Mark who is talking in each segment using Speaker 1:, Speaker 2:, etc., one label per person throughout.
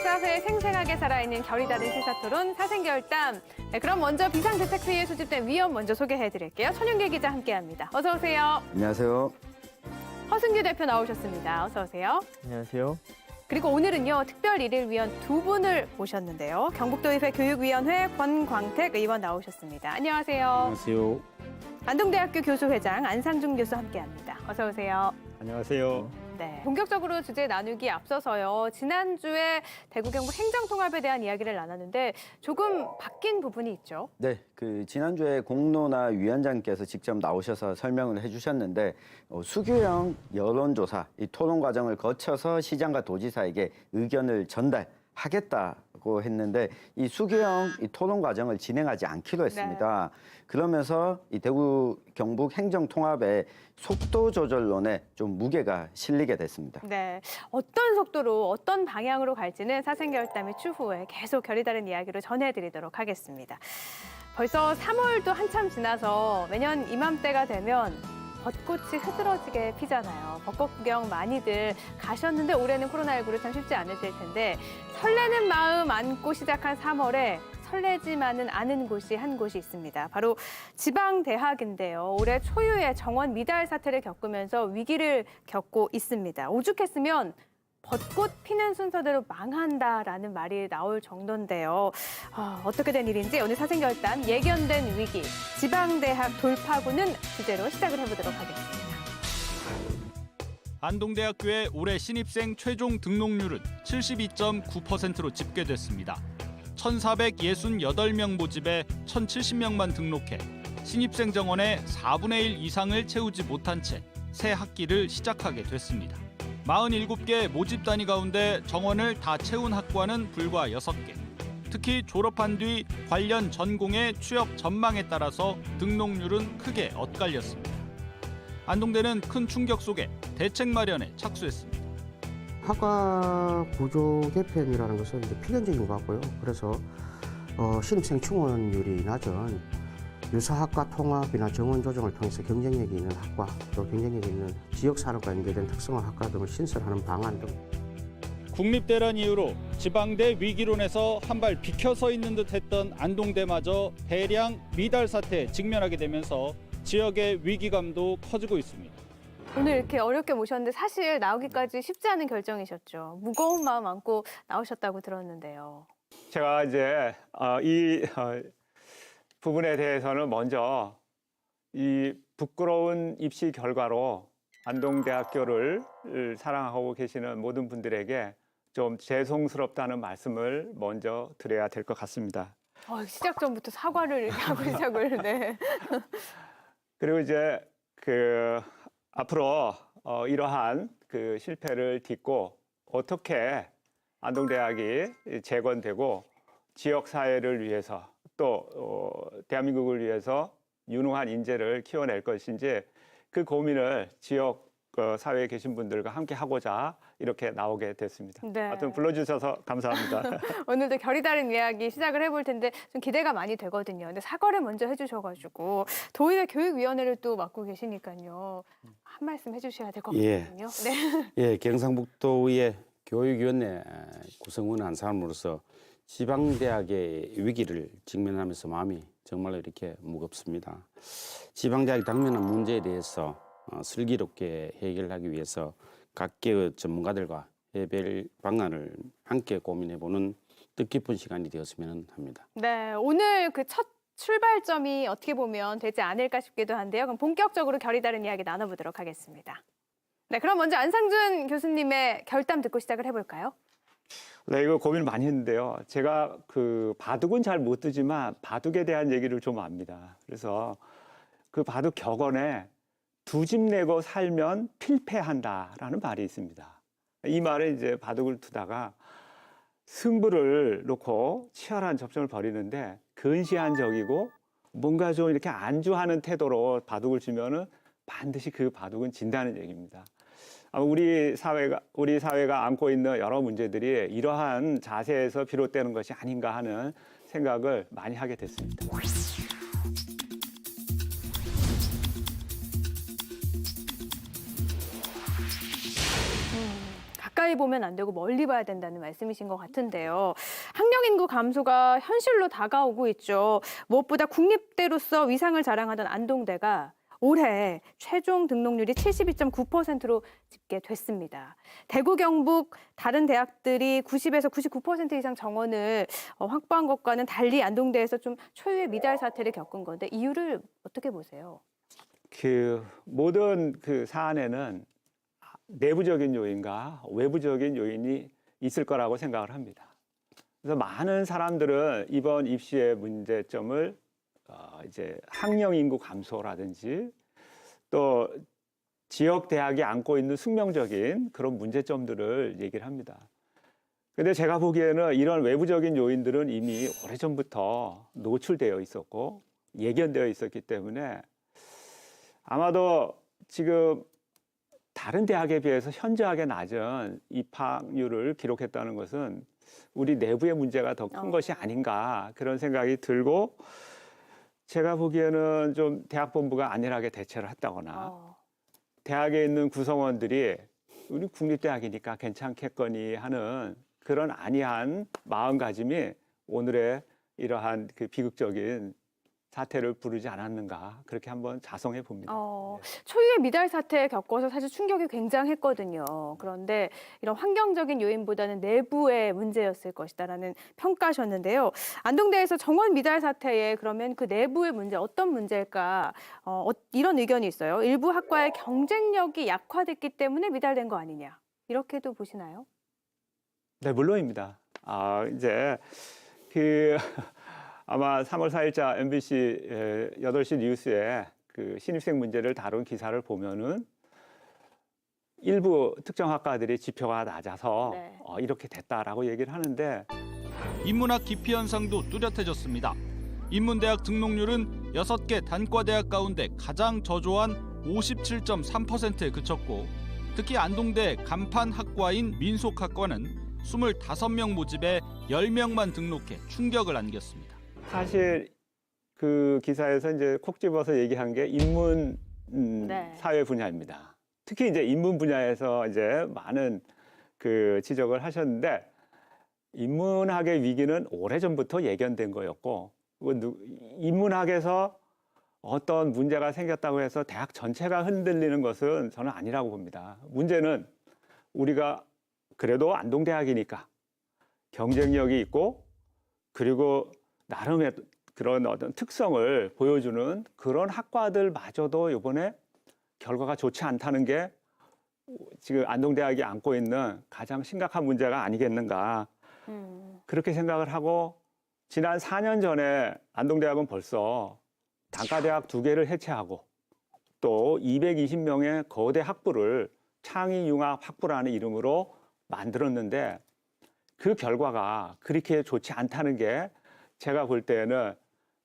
Speaker 1: 사회 생생하게 살아있는 결이 다른 시사토론 사생결담. 네, 그럼 먼저 비상대책회의에 소집된 위원 먼저 소개해드릴게요. 천윤계 기자 함께합니다. 어서 오세요.
Speaker 2: 안녕하세요.
Speaker 1: 허승규 대표 나오셨습니다. 어서 오세요.
Speaker 3: 안녕하세요.
Speaker 1: 그리고 오늘은요, 특별 1일 위원 두 분을 모셨는데요. 경북도의회 교육위원회 권광택 의원 나오셨습니다. 안녕하세요.
Speaker 2: 안녕하세요.
Speaker 1: 안동대학교 교수회장 안상준 교수 함께합니다. 어서 오세요.
Speaker 3: 안녕하세요.
Speaker 1: 네, 본격적으로 주제 나누기 앞서서요. 지난주에 대구 경북 행정통합에 대한 이야기를 나눴는데 조금 바뀐 부분이 있죠.
Speaker 2: 네, 지난주에 공론화 위원장께서 직접 나오셔서 설명을 해주셨는데 수교형 여론조사, 이 토론 과정을 거쳐서 시장과 도지사에게 의견을 전달하겠다고 했는데 이 수교형 이 토론 과정을 진행하지 않기로 했습니다. 그러면서 이 대구 경북 행정통합의 속도 조절론에 좀 무게가 실리게 됐습니다.
Speaker 1: 네, 어떤 속도로 어떤 방향으로 갈지는 사생결담의 추후에 계속 결이 다른 이야기로 전해드리도록 하겠습니다. 벌써 3월도 한참 지나서 매년 이맘때가 되면 벚꽃이 흐드러지게 피잖아요. 벚꽃 구경 많이들 가셨는데 올해는 코로나19로 참 쉽지 않으실 텐데 설레는 마음 안고 시작한 3월에 설레지만은 않은 곳이 한 곳이 있습니다. 바로 지방대학인데요. 올해 초유의 정원 미달 사태를 겪으면서 위기를 겪고 있습니다. 오죽했으면 벚꽃 피는 순서대로 망한다라는 말이 나올 정도인데요. 어떻게 된 일인지 오늘 사생결단 예견된 위기, 지방대학 돌파구는 주제로 시작을 해보도록 하겠습니다.
Speaker 4: 안동대학교의 올해 신입생 최종 등록률은 72.9%로 집계됐습니다. 1,468명 모집에 1,070명만 등록해 신입생 정원의 4분의 1 이상을 채우지 못한 채 새 학기를 시작하게 됐습니다. 47개 모집 단위 가운데 정원을 다 채운 학과는 불과 6개. 특히 졸업한 뒤 관련 전공의 취업 전망에 따라서 등록률은 크게 엇갈렸습니다. 안동대는 큰 충격 속에 대책 마련에 착수했습니다.
Speaker 5: 학과 구조 개편이라는 것은 이제 필연적인 것 같고요. 그래서 신입생 충원율이 낮은 유사학과 통합이나 정원 조정을 통해서 경쟁력이 있는 학과, 또 경쟁력이 있는 지역산업과 연계된 특성화 학과 등을 신설하는 방안 등.
Speaker 4: 국립대란 이유로 지방대 위기론에서 한 발 비켜서 있는 듯했던 안동대마저 대량 미달 사태에 직면하게 되면서 지역의 위기감도 커지고 있습니다.
Speaker 1: 오늘 이렇게 어렵게 모셨는데 사실 나오기까지 쉽지 않은 결정이셨죠. 무거운 마음 안고 나오셨다고 들었는데요.
Speaker 3: 제가 이제 이 부분에 대해서는 먼저 이 부끄러운 입시 결과로 안동대학교를 사랑하고 계시는 모든 분들에게 좀 죄송스럽다는 말씀을 먼저 드려야 될 것 같습니다.
Speaker 1: 시작 전부터 사과를 이렇게 하고 시작을. 네.
Speaker 3: 그리고 이제 앞으로 이러한 실패를 딛고 어떻게 안동대학이 재건되고 지역 사회를 위해서 또 대한민국을 위해서 유능한 인재를 키워낼 것인지 그 고민을 지역 사회에 계신 분들과 함께 하고자 이렇게 나오게 됐습니다.
Speaker 1: 네.
Speaker 3: 하여튼 불러주셔서 감사합니다. 오늘도
Speaker 1: 결이 다른 이야기 시작을 해볼 텐데 좀 기대가 많이 되거든요. 근데 사과를 먼저 해주셔가지고 도의회 교육위원회를 또 맡고 계시니까요. 한 말씀 해주셔야 될 것 같거든요. 네.
Speaker 6: 예, 경상북도의 교육위원회 구성원 한 사람으로서 지방대학의 위기를 직면하면서 마음이 정말로 이렇게 무겁습니다. 지방대학이 당면한 문제에 대해서 슬기롭게 해결하기 위해서 각계의 전문가들과 해결 방안을 함께 고민해보는 뜻깊은 시간이 되었으면 합니다.
Speaker 1: 네, 오늘 그 첫 출발점이 어떻게 보면 되지 않을까 싶기도 한데요. 그럼 본격적으로 결이 다른 이야기 나눠보도록 하겠습니다. 네, 그럼 먼저 안상준 교수님의 결담 듣고 시작을 해볼까요?
Speaker 3: 네, 이거 고민 많이 했는데요. 제가 바둑은 잘 못 두지만 바둑에 대한 얘기를 좀 압니다. 그래서 그 바둑 격언에 두 집 내고 살면 필패한다라는 말이 있습니다. 이 말에 이제 바둑을 두다가 승부를 놓고 치열한 접전을 벌이는데 근시한 적이고 뭔가 좀 이렇게 안주하는 태도로 바둑을 치면은 반드시 그 바둑은 진다는 얘기입니다. 우리 사회가 안고 있는 여러 문제들이 이러한 자세에서 비롯되는 것이 아닌가 하는 생각을 많이 하게 됐습니다.
Speaker 1: 가까이 가까이 보면 안 되고 멀리 봐야 된다는 말씀이신 것 같은데요. 학령 인구 감소가 현실로 다가오고 있죠. 무엇보다 국립대로서 위상을 자랑하던 안동대가 올해 최종 등록률이 72.9%로 집계됐습니다. 대구, 경북 다른 대학들이 90에서 99% 이상 정원을 확보한 것과는 달리 안동대에서 좀 초유의 미달 사태를 겪은 건데 이유를 어떻게 보세요?
Speaker 3: 그 모든 그 사안에는 내부적인 요인과 외부적인 요인이 있을 거라고 생각을 합니다. 그래서 많은 사람들은 이번 입시의 문제점을 이제 학령 인구 감소라든지 또 지역 대학이 안고 있는 숙명적인 그런 문제점들을 얘기를 합니다. 근데 제가 보기에는 이런 외부적인 요인들은 이미 오래전부터 노출되어 있었고 예견되어 있었기 때문에 아마도 지금 다른 대학에 비해서 현저하게 낮은 입학률을 기록했다는 것은 우리 내부의 문제가 더 큰 것이 아닌가 그런 생각이 들고 제가 보기에는 좀 대학 본부가 안일하게 대처를 했다거나 대학에 있는 구성원들이 우리 국립대학이니까 괜찮겠거니 하는 그런 안이한 마음가짐이 오늘의 이러한 그 비극적인 사태를 부르지 않았는가 그렇게 한번 자성해 봅니다.
Speaker 1: 초유의 미달 사태 겪어서 사실 충격이 굉장했거든요. 그런데 이런 환경적인 요인보다는 내부의 문제였을 것이다라는 평가셨는데요. 안동대에서 정원 미달 사태에 그러면 그 내부의 문제 어떤 문제일까 이런 의견이 있어요. 일부 학과의 경쟁력이 약화됐기 때문에 미달된 거 아니냐 이렇게도 보시나요?
Speaker 3: 네, 물론입니다. 이제 그 아마 3월 4일자 MBC 8시 뉴스에 그 신입생 문제를 다룬 기사를 보면은 일부 특정 학과들이 지표가 낮아서 이렇게 됐다라고 얘기를 하는데
Speaker 4: 인문학 기피 현상도 뚜렷해졌습니다. 인문대학 등록률은 6개 단과대학 가운데 가장 저조한 57.3%에 그쳤고 특히 안동대 간판 학과인 민속학과는 25명 모집에 10명만 등록해 충격을 안겼습니다.
Speaker 3: 사실 그 기사에서 이제 콕 집어서 얘기한 게 인문 사회 분야입니다. 특히 이제 인문 분야에서 이제 많은 그 지적을 하셨는데 인문학의 위기는 오래전부터 예견된 거였고 인문학에서 어떤 문제가 생겼다고 해서 대학 전체가 흔들리는 것은 저는 아니라고 봅니다. 문제는 우리가 그래도 안동대학이니까 경쟁력이 있고 그리고 나름의 그런 어떤 특성을 보여주는 그런 학과들마저도 이번에 결과가 좋지 않다는 게 지금 안동대학이 안고 있는 가장 심각한 문제가 아니겠는가 그렇게 생각을 하고 지난 4년 전에 안동대학은 벌써 단과대학 2개를 해체하고 또 220명의 거대 학부를 창의융합 학부라는 이름으로 만들었는데 그 결과가 그렇게 좋지 않다는 게 제가 볼 때는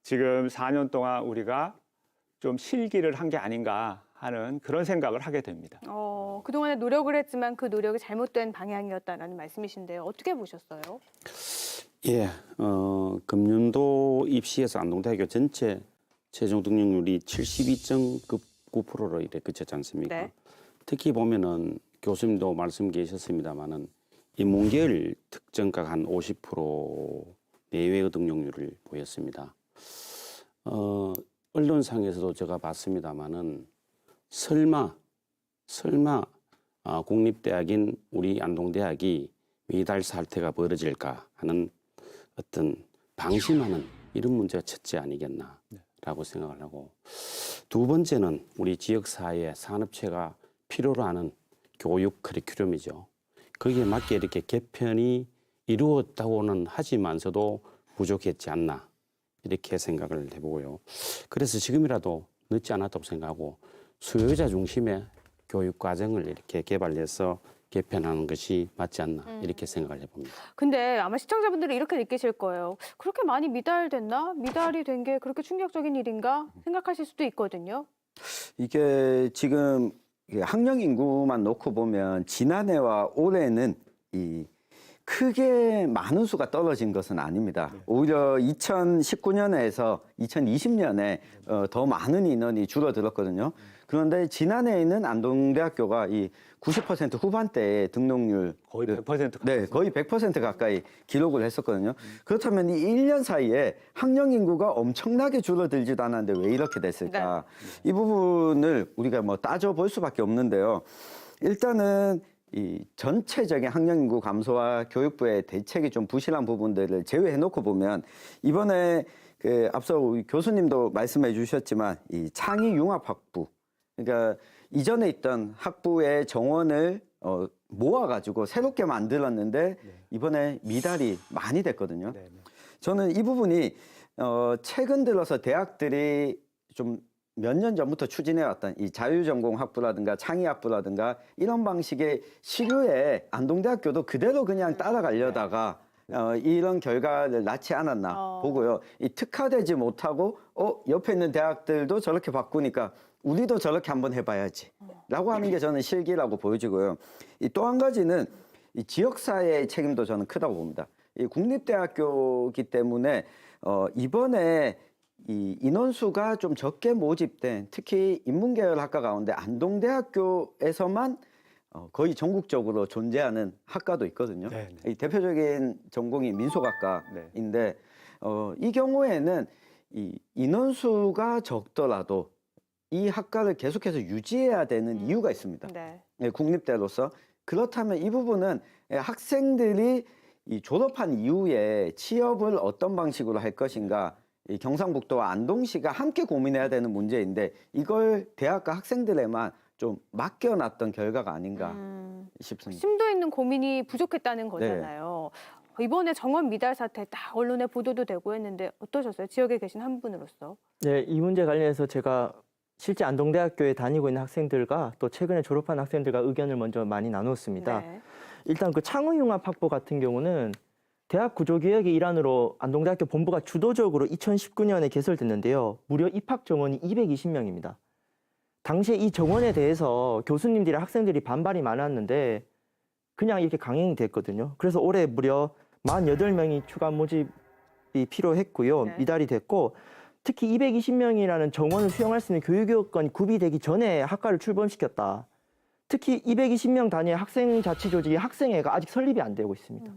Speaker 3: 지금 4년 동안 우리가 좀 실기를 한 게 아닌가 하는 그런 생각을 하게 됩니다.
Speaker 1: 그동안에 노력을 했지만 그 노력이 잘못된 방향이었다는 말씀이신데요. 어떻게 보셨어요?
Speaker 6: 예, 금년도 입시에서 안동대학교 전체 최종 등록률이 72.9%로 이렇게 그쳤지 않습니까?
Speaker 1: 네.
Speaker 6: 특히 보면은 교수님도 말씀 계셨습니다만은 인문계열 특정각 한 50% 내외의 등록률을 보였습니다. 언론상에서도 제가 봤습니다만은 설마 공립대학인 우리 안동대학이 미달 사태가 벌어질까 하는 어떤 방심하는 이런 문제가 첫째 아니겠나라고 생각을 하고 두 번째는 우리 지역사회 산업체가 필요로 하는 교육 커리큘럼이죠. 거기에 맞게 이렇게 개편이 이루었다고는 하지만서도 부족했지 않나 이렇게 생각을 해보고요. 그래서 지금이라도 늦지 않았다고 생각하고 수요자 중심의 교육 과정을 이렇게 개발해서 개편하는 것이 맞지 않나 이렇게 생각을 해봅니다.
Speaker 1: 근데 아마 시청자분들은 이렇게 느끼실 거예요. 그렇게 많이 미달됐나? 미달이 된 게 그렇게 충격적인 일인가? 생각하실 수도 있거든요.
Speaker 2: 이게 지금 학령 인구만 놓고 보면 지난해와 올해는 이 크게 많은 수가 떨어진 것은 아닙니다. 오히려 2019년에서 2020년에 더 많은 인원이 줄어들었거든요. 그런데 지난해에는 안동대학교가 이 90% 후반대의 등록률
Speaker 3: 거의 100%
Speaker 2: 네, 거의 100% 가까이 기록을 했었거든요. 그렇다면 이 1년 사이에 학령 인구가 엄청나게 줄어들지도 않았는데 왜 이렇게 됐을까? 이 부분을 우리가 뭐 따져볼 수밖에 없는데요. 일단은 이 전체적인 학령 인구 감소와 교육부의 대책이 좀 부실한 부분들을 제외해 놓고 보면 이번에 그 앞서 우리 교수님도 말씀해 주셨지만 이 창의 융합 학부, 그러니까 이전에 있던 학부의 정원을 모아가지고 새롭게 만들었는데 이번에 미달이 많이 됐거든요. 저는 이 부분이 최근 들어서 대학들이 좀 몇 년 전부터 추진해왔던 이 자유전공 학부라든가 창의 학부라든가 이런 방식의 시류에 안동대학교도 그대로 그냥 따라가려다가 이런 결과를 낳지 않았나 보고요. 이 특화되지 못하고 옆에 있는 대학들도 저렇게 바꾸니까 우리도 저렇게 한번 해봐야지 라고 하는 게 저는 실기라고 보여지고요. 이 또 한 가지는 이 지역사회의 책임도 저는 크다고 봅니다. 이 국립대학교이기 때문에 이번에 이 인원수가 좀 적게 모집된 특히 인문계열 학과 가운데 안동대학교에서만 거의 전국적으로 존재하는 학과도 있거든요. 이 대표적인 전공이 민속학과인데 이 경우에는 이 인원수가 적더라도 이 학과를 계속해서 유지해야 되는 이유가 있습니다. 네, 국립대로서. 그렇다면 이 부분은 학생들이 이 졸업한 이후에 취업을 어떤 방식으로 할 것인가, 이 경상북도와 안동시가 함께 고민해야 되는 문제인데 이걸 대학과 학생들에만 좀 맡겨놨던 결과가 아닌가 싶습니다.
Speaker 1: 심도 있는 고민이 부족했다는 거잖아요. 이번에 정원 미달 사태 딱 언론에 보도도 되고 했는데 어떠셨어요? 지역에 계신 한 분으로서.
Speaker 7: 네, 이 문제 관련해서 제가 실제 안동대학교에 다니고 있는 학생들과 또 최근에 졸업한 학생들과 의견을 먼저 많이 나눴습니다.
Speaker 1: 네.
Speaker 7: 일단 그 창의융합학부 같은 경우는 대학 구조개혁의 일환으로 안동대학교 본부가 주도적으로 2019년에 개설됐는데요. 무려 입학 정원이 220명입니다. 당시에 이 정원에 대해서 교수님들이랑 학생들이 반발이 많았는데 그냥 이렇게 강행이 됐거든요. 그래서 올해 무려 48명이 추가 모집이 필요했고요. 미달이 됐고 특히 220명이라는 정원을 수용할 수 있는 교육여건이 구비되기 전에 학과를 출범시켰다. 특히 220명 단위의 학생자치조직의 학생회가 아직 설립이 안 되고 있습니다.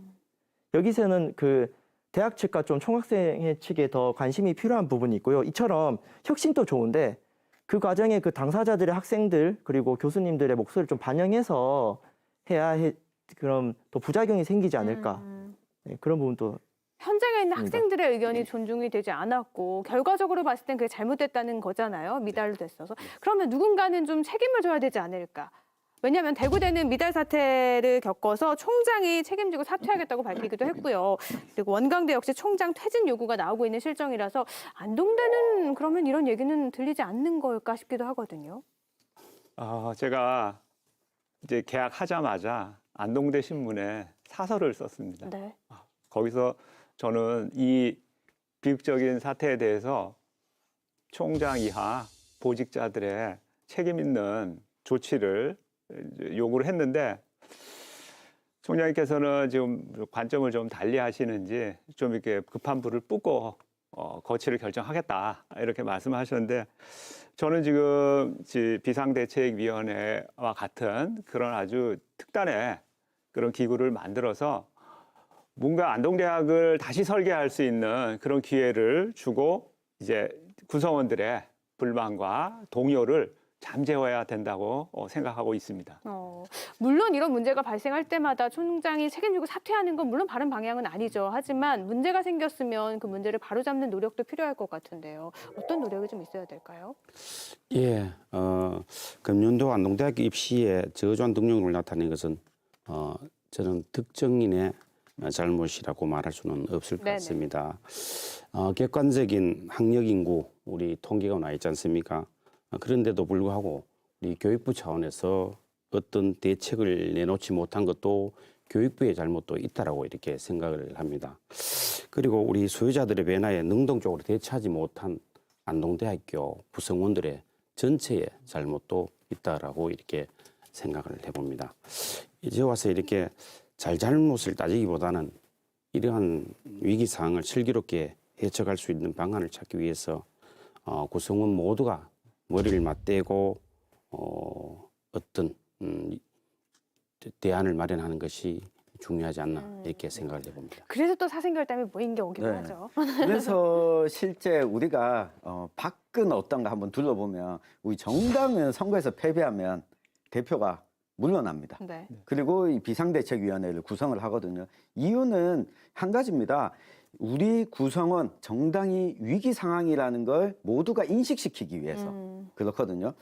Speaker 7: 여기서는 그 대학 측과 좀 총학생회 측에 더 관심이 필요한 부분이 있고요. 이처럼 혁신도 좋은데 그 과정에 그 당사자들의 학생들 그리고 교수님들의 목소리를 좀 반영해서 그럼 또 부작용이 생기지 않을까. 네, 그런 부분도
Speaker 1: 현장에 있는 학생들의 의견이 존중이 되지 않았고 결과적으로 봤을 땐 그게 잘못됐다는 거잖아요. 미달로 됐어서. 그러면 누군가는 좀 책임을 져야 되지 않을까. 왜냐하면 대구대는 미달 사태를 겪어서 총장이 책임지고 사퇴하겠다고 밝히기도 했고요. 그리고 원광대 역시 총장 퇴진 요구가 나오고 있는 실정이라서 안동대는 그러면 이런 얘기는 들리지 않는 걸까 싶기도 하거든요.
Speaker 3: 제가 이제 개학하자마자 안동대 신문에 사설을 썼습니다.
Speaker 1: 네.
Speaker 3: 거기서 저는 이 비극적인 사태에 대해서 총장 이하 보직자들의 책임 있는 조치를 요구를 했는데 총장님께서는 지금 관점을 좀 달리 하시는지 좀 이렇게 급한 불을 끄고 거취를 결정하겠다 이렇게 말씀하셨는데 저는 지금 비상대책위원회와 같은 그런 아주 특단의 그런 기구를 만들어서 뭔가 안동대학을 다시 설계할 수 있는 그런 기회를 주고 이제 구성원들의 불만과 동요를 잠재워야 된다고 생각하고 있습니다.
Speaker 1: 물론 이런 문제가 발생할 때마다 총장이 책임지고 사퇴하는 건 물론 바른 방향은 아니죠. 하지만 문제가 생겼으면 그 문제를 바로잡는 노력도 필요할 것 같은데요. 어떤 노력이 좀 있어야 될까요?
Speaker 6: 예, 금년도 안동대학교 입시에 저조한 등록률을 나타낸 것은 저는 특정인의 잘못이라고 말할 수는 없을 것 같습니다. 객관적인 학력 인구 우리 통계가 나와 있지 않습니까? 그런데도 불구하고 우리 교육부 차원에서 어떤 대책을 내놓지 못한 것도 교육부의 잘못도 있다라고 이렇게 생각을 합니다. 그리고 우리 소유자들의 변화에 능동적으로 대처하지 못한 안동대학교 구성원들의 전체의 잘못도 있다라고 이렇게 생각을 해봅니다. 이제 와서 이렇게 잘잘못을 따지기보다는 이러한 위기 상황을 슬기롭게 헤쳐갈 수 있는 방안을 찾기 위해서 구성원 모두가 머리를 맞대고 어떤 대안을 마련하는 것이 중요하지 않나 이렇게 생각을 해봅니다.
Speaker 1: 그래서 또 사생결단이 모인 게 오기도
Speaker 2: 네.
Speaker 1: 하죠.
Speaker 2: 그래서 실제 우리가 밖은 어떤가 한번 둘러보면 우리 정당은 선거에서 패배하면 대표가 물러납니다.
Speaker 1: 네.
Speaker 2: 그리고 이 비상대책위원회를 구성을 하거든요. 이유는 한 가지입니다. 우리 구성원 정당이 위기 상황이라는 걸 모두가 인식시키기 위해서 그렇거든요.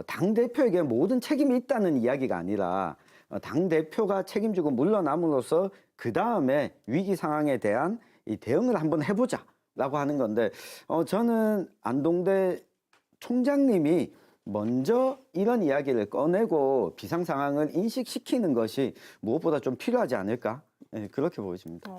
Speaker 2: 당 대표에게 모든 책임이 있다는 이야기가 아니라 당 대표가 책임지고 물러남으로써 그 다음에 위기 상황에 대한 이 대응을 한번 해보자라고 하는 건데 저는 안동대 총장님이 먼저 이런 이야기를 꺼내고 비상 상황을 인식시키는 것이 무엇보다 좀 필요하지 않을까? 네, 그렇게 보여집니다.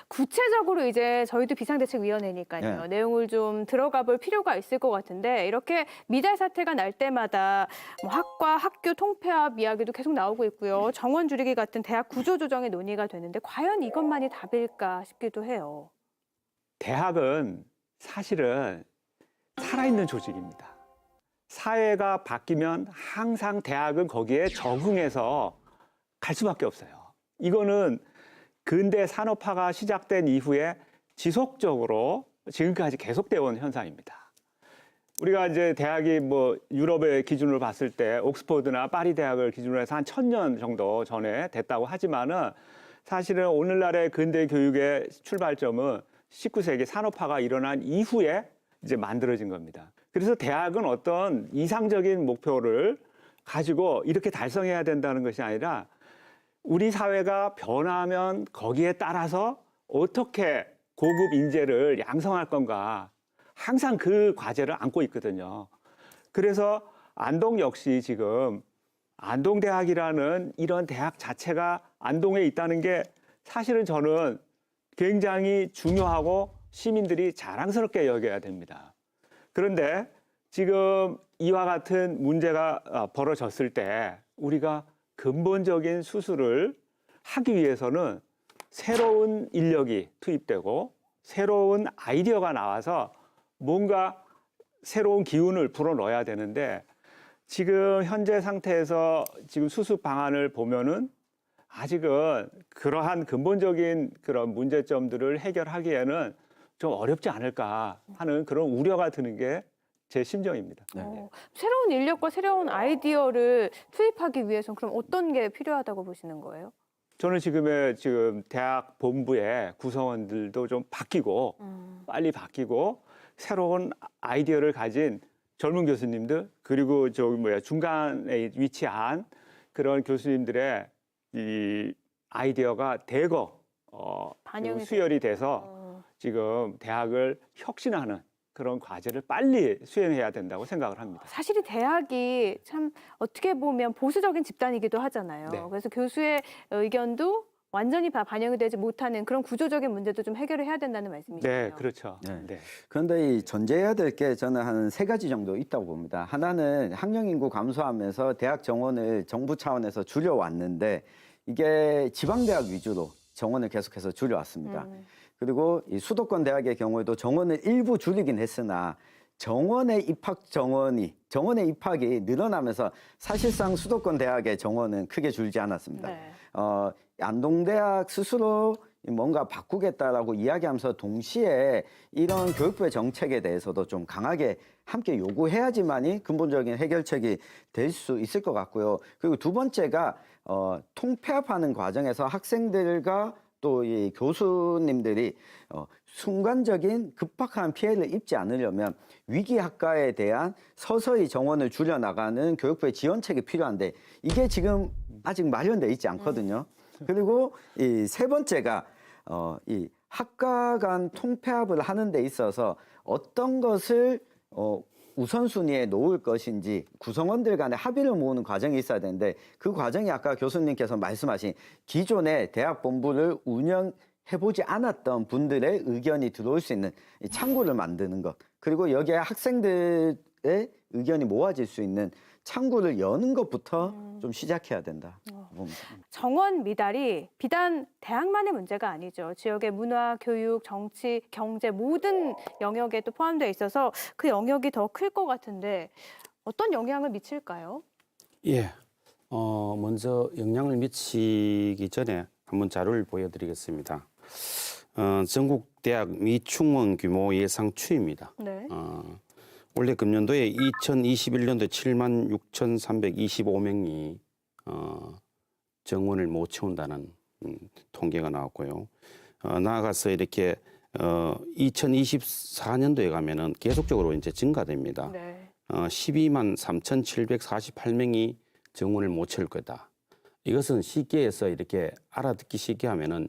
Speaker 1: 구체적으로 이제 저희도 비상대책위원회니까요.
Speaker 2: 네.
Speaker 1: 내용을 좀 들어가 볼 필요가 있을 것 같은데 이렇게 미달 사태가 날 때마다 뭐 학과 학교 통폐합 이야기도 계속 나오고 있고요. 정원 줄이기 같은 대학 구조 조정의 논의가 되는데 과연 이것만이 답일까 싶기도 해요.
Speaker 3: 대학은 사실은 살아있는 조직입니다. 사회가 바뀌면 항상 대학은 거기에 적응해서 갈 수밖에 없어요. 이거는 근대 산업화가 시작된 이후에 지속적으로 지금까지 계속되어 온 현상입니다. 우리가 이제 대학이 뭐 유럽의 기준으로 봤을 때 옥스퍼드나 파리 대학을 기준으로 해서 한 1000년 정도 전에 됐다고 하지만은 사실은 오늘날의 근대 교육의 출발점은 19세기 산업화가 일어난 이후에 이제 만들어진 겁니다. 그래서 대학은 어떤 이상적인 목표를 가지고 이렇게 달성해야 된다는 것이 아니라 우리 사회가 변하면 거기에 따라서 어떻게 고급 인재를 양성할 건가 항상 그 과제를 안고 있거든요. 그래서 안동 역시 지금 안동대학이라는 이런 대학 자체가 안동에 있다는 게 사실은 저는 굉장히 중요하고 시민들이 자랑스럽게 여겨야 됩니다. 그런데 지금 이와 같은 문제가 벌어졌을 때 우리가 근본적인 수술을 하기 위해서는 새로운 인력이 투입되고 새로운 아이디어가 나와서 뭔가 새로운 기운을 불어넣어야 되는데 지금 현재 상태에서 지금 수습 방안을 보면은 아직은 그러한 근본적인 그런 문제점들을 해결하기에는 좀 어렵지 않을까 하는 그런 우려가 드는 게 제 심정입니다.
Speaker 1: 새로운 인력과 새로운 아이디어를 투입하기 위해서는 그럼 어떤 게 필요하다고 보시는 거예요?
Speaker 3: 저는 지금 대학 본부의 구성원들도 좀 바뀌고 빨리 바뀌고 새로운 아이디어를 가진 젊은 교수님들 그리고 중간에 위치한 그런 교수님들의 이 아이디어가 대거 지금 수혈이 돼서 지금 대학을 혁신하는 그런 과제를 빨리 수행해야 된다고 생각을 합니다.
Speaker 1: 사실 이 대학이 참 어떻게 보면 보수적인 집단이기도 하잖아요.
Speaker 3: 네.
Speaker 1: 그래서 교수의 의견도 완전히 반영이 되지 못하는 그런 구조적인 문제도 좀 해결을 해야 된다는 말씀이시죠.
Speaker 3: 네, 그렇죠.
Speaker 2: 네.
Speaker 3: 네.
Speaker 2: 그런데 이 전제해야 될 게 저는 한 3가지 정도 있다고 봅니다. 하나는 학령 인구 감소하면서 대학 정원을 정부 차원에서 줄여왔는데 이게 지방대학 위주로 정원을 계속해서 줄여왔습니다. 그리고 이 수도권 대학의 경우에도 정원을 일부 줄이긴 했으나 정원의 입학이 늘어나면서 사실상 수도권 대학의 정원은 크게 줄지 않았습니다.
Speaker 1: 네.
Speaker 2: 안동대학 스스로 뭔가 바꾸겠다라고 이야기하면서 동시에 이런 교육부의 정책에 대해서도 좀 강하게 함께 요구해야지만이 근본적인 해결책이 될 수 있을 것 같고요. 그리고 두 번째가 통폐합하는 과정에서 학생들과 또 이 교수님들이 순간적인 급박한 피해를 입지 않으려면 위기 학과에 대한 서서히 정원을 줄여나가는 교육부의 지원책이 필요한데 이게 지금 아직 마련돼 있지 않거든요. 그리고 이 세 번째가 이 학과 간 통폐합을 하는 데 있어서 어떤 것을 우선순위에 놓을 것인지 구성원들 간의 합의를 모으는 과정이 있어야 되는데 그 과정이 아까 교수님께서 말씀하신 기존의 대학 본부를 운영해보지 않았던 분들의 의견이 들어올 수 있는 창구를 만드는 것 그리고 여기에 학생들의 의견이 모아질 수 있는 창구를 여는 것부터 좀 시작해야 된다 봅니다.
Speaker 1: 정원 미달이 비단 대학만의 문제가 아니죠. 지역의 문화, 교육, 정치, 경제 모든 영역에 또 포함되어 있어서 그 영역이 더 클 것 같은데 어떤 영향을 미칠까요?
Speaker 6: 예. 먼저 영향을 미치기 전에 한번 자료를 보여드리겠습니다. 전국 대학 미충원 규모 예상 추이입니다.
Speaker 1: 네.
Speaker 6: 올해 금년도에 2021년도 76,325명이 정원을 못 채운다는 통계가 나왔고요. 나아가서 이렇게 2024년도에 가면은 계속적으로 이제 증가됩니다.
Speaker 1: 네.
Speaker 6: 12만 3,748명이 정원을 못 채울 거다. 이것은 쉽게 해서 이렇게 알아듣기 쉽게 하면은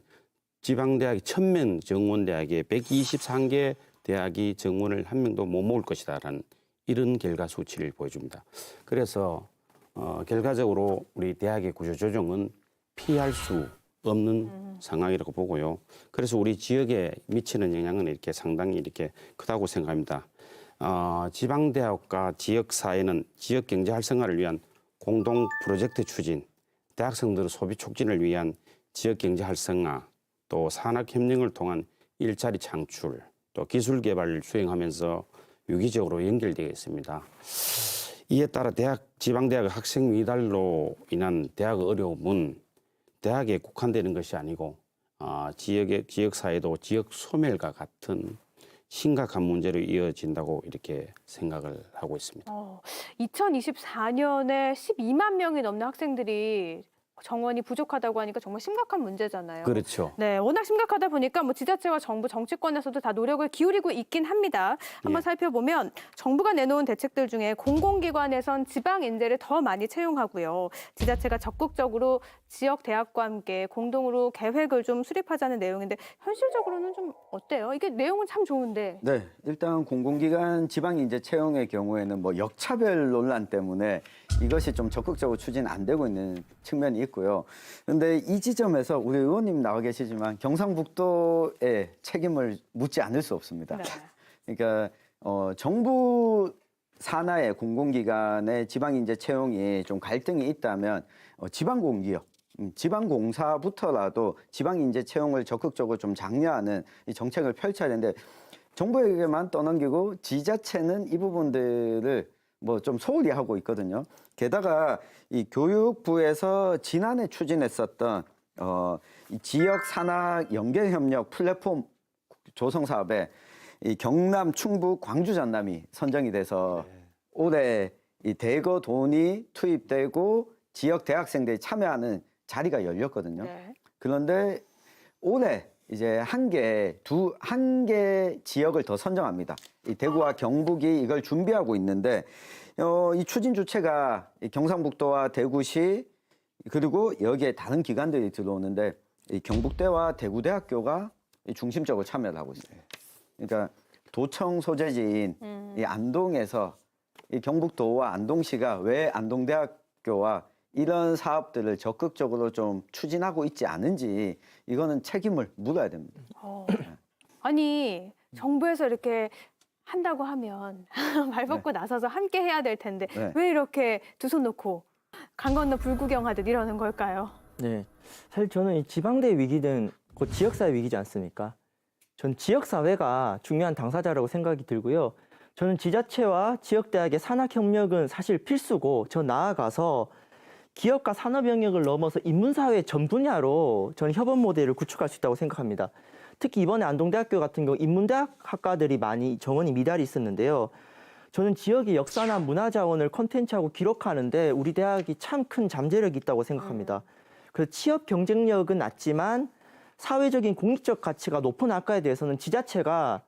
Speaker 6: 지방대학이 1,000명 정원대학에 123개 대학이 정원을 한 명도 못 모을 것이다라는 이런 결과 수치를 보여줍니다. 그래서 결과적으로 우리 대학의 구조조정은 피할 수 없는 상황이라고 보고요. 그래서 우리 지역에 미치는 영향은 이렇게 상당히 이렇게 크다고 생각합니다. 지방대학과 지역사회는 지역 경제 활성화를 위한 공동 프로젝트 추진, 대학생들의 소비 촉진을 위한 지역 경제 활성화, 또 산학협력을 통한 일자리 창출, 또 기술 개발을 수행하면서 유기적으로 연결되어 있습니다. 이에 따라 지방대학 학생 미달로 인한 대학 어려움은 대학에 국한되는 것이 아니고 지역사회도 지역 소멸과 같은 심각한 문제로 이어진다고 이렇게 생각을 하고 있습니다.
Speaker 1: 2024년에 12만 명이 넘는 학생들이 정원이 부족하다고 하니까 정말 심각한 문제잖아요.
Speaker 6: 그렇죠.
Speaker 1: 네, 워낙 심각하다 보니까 뭐 지자체와 정부, 정치권에서도 다 노력을 기울이고 있긴 합니다. 한번
Speaker 6: 예.
Speaker 1: 살펴보면 정부가 내놓은 대책들 중에 공공기관에선 지방 인재를 더 많이 채용하고요. 지자체가 적극적으로 지역 대학과 함께 공동으로 계획을 좀 수립하자는 내용인데 현실적으로는 좀 어때요? 이게 내용은 참 좋은데.
Speaker 2: 네, 일단 공공기관 지방인재 채용의 경우에는 뭐 역차별 논란 때문에 이것이 좀 적극적으로 추진 안 되고 있는 측면이 있고요. 그런데 이 지점에서 우리 의원님 나와 계시지만 경상북도의 책임을 묻지 않을 수 없습니다.
Speaker 1: 네.
Speaker 2: 그러니까 정부 산하의 공공기관의 지방인재 채용이 좀 갈등이 있다면 지방공기업, 지방공사부터라도 지방인재 채용을 적극적으로 좀 장려하는 이 정책을 펼쳐야 되는데 정부에게만 떠넘기고 지자체는 이 부분들을 뭐 좀 소홀히 하고 있거든요. 게다가 이 교육부에서 지난해 추진했었던 이 지역 산학 연계 협력 플랫폼 조성 사업에 이 경남, 충북, 광주, 전남이 선정이 돼서 올해 이 대거 돈이 투입되고 지역 대학생들이 참여하는 자리가 열렸거든요.
Speaker 1: 네.
Speaker 2: 그런데 올해 이제 한 개 지역을 더 선정합니다. 이 대구와 경북이 이걸 준비하고 있는데 이 추진 주체가 이 경상북도와 대구시 그리고 여기에 다른 기관들이 들어오는데 이 경북대와 대구대학교가 중심적으로 참여를 하고 있어요. 그러니까 도청 소재지인 이 안동에서 이 경북도와 안동시가 왜 안동대학교와 이런 사업들을 적극적으로 좀 추진하고 있지 않은지 이거는 책임을 물어야 됩니다.
Speaker 1: 아니 정부에서 이렇게 한다고 하면 발 벗고 나서서 함께 해야 될 텐데
Speaker 2: 네.
Speaker 1: 왜 이렇게 두 손 놓고 강 건너 불구경하듯 이러는 걸까요?
Speaker 7: 네, 사실 저는 이 지방대 위기는 곧 지역사회 위기지 않습니까? 전 지역사회가 중요한 당사자라고 생각이 들고요. 저는 지자체와 지역대학의 산학협력은 사실 필수고 저 나아가서 기업과 산업 영역을 넘어서 인문사회 전 분야로 저는 협업 모델을 구축할 수 있다고 생각합니다. 특히 이번에 안동대학교 같은 경우 인문대학 학과들이 많이 정원이 미달이 있었는데요. 저는 지역의 역사나 문화자원을 콘텐츠하고 기록하는데 우리 대학이 참 큰 잠재력이 있다고 생각합니다. 그래서 취업 경쟁력은 낮지만 사회적인 공익적 가치가 높은 학과에 대해서는 지자체가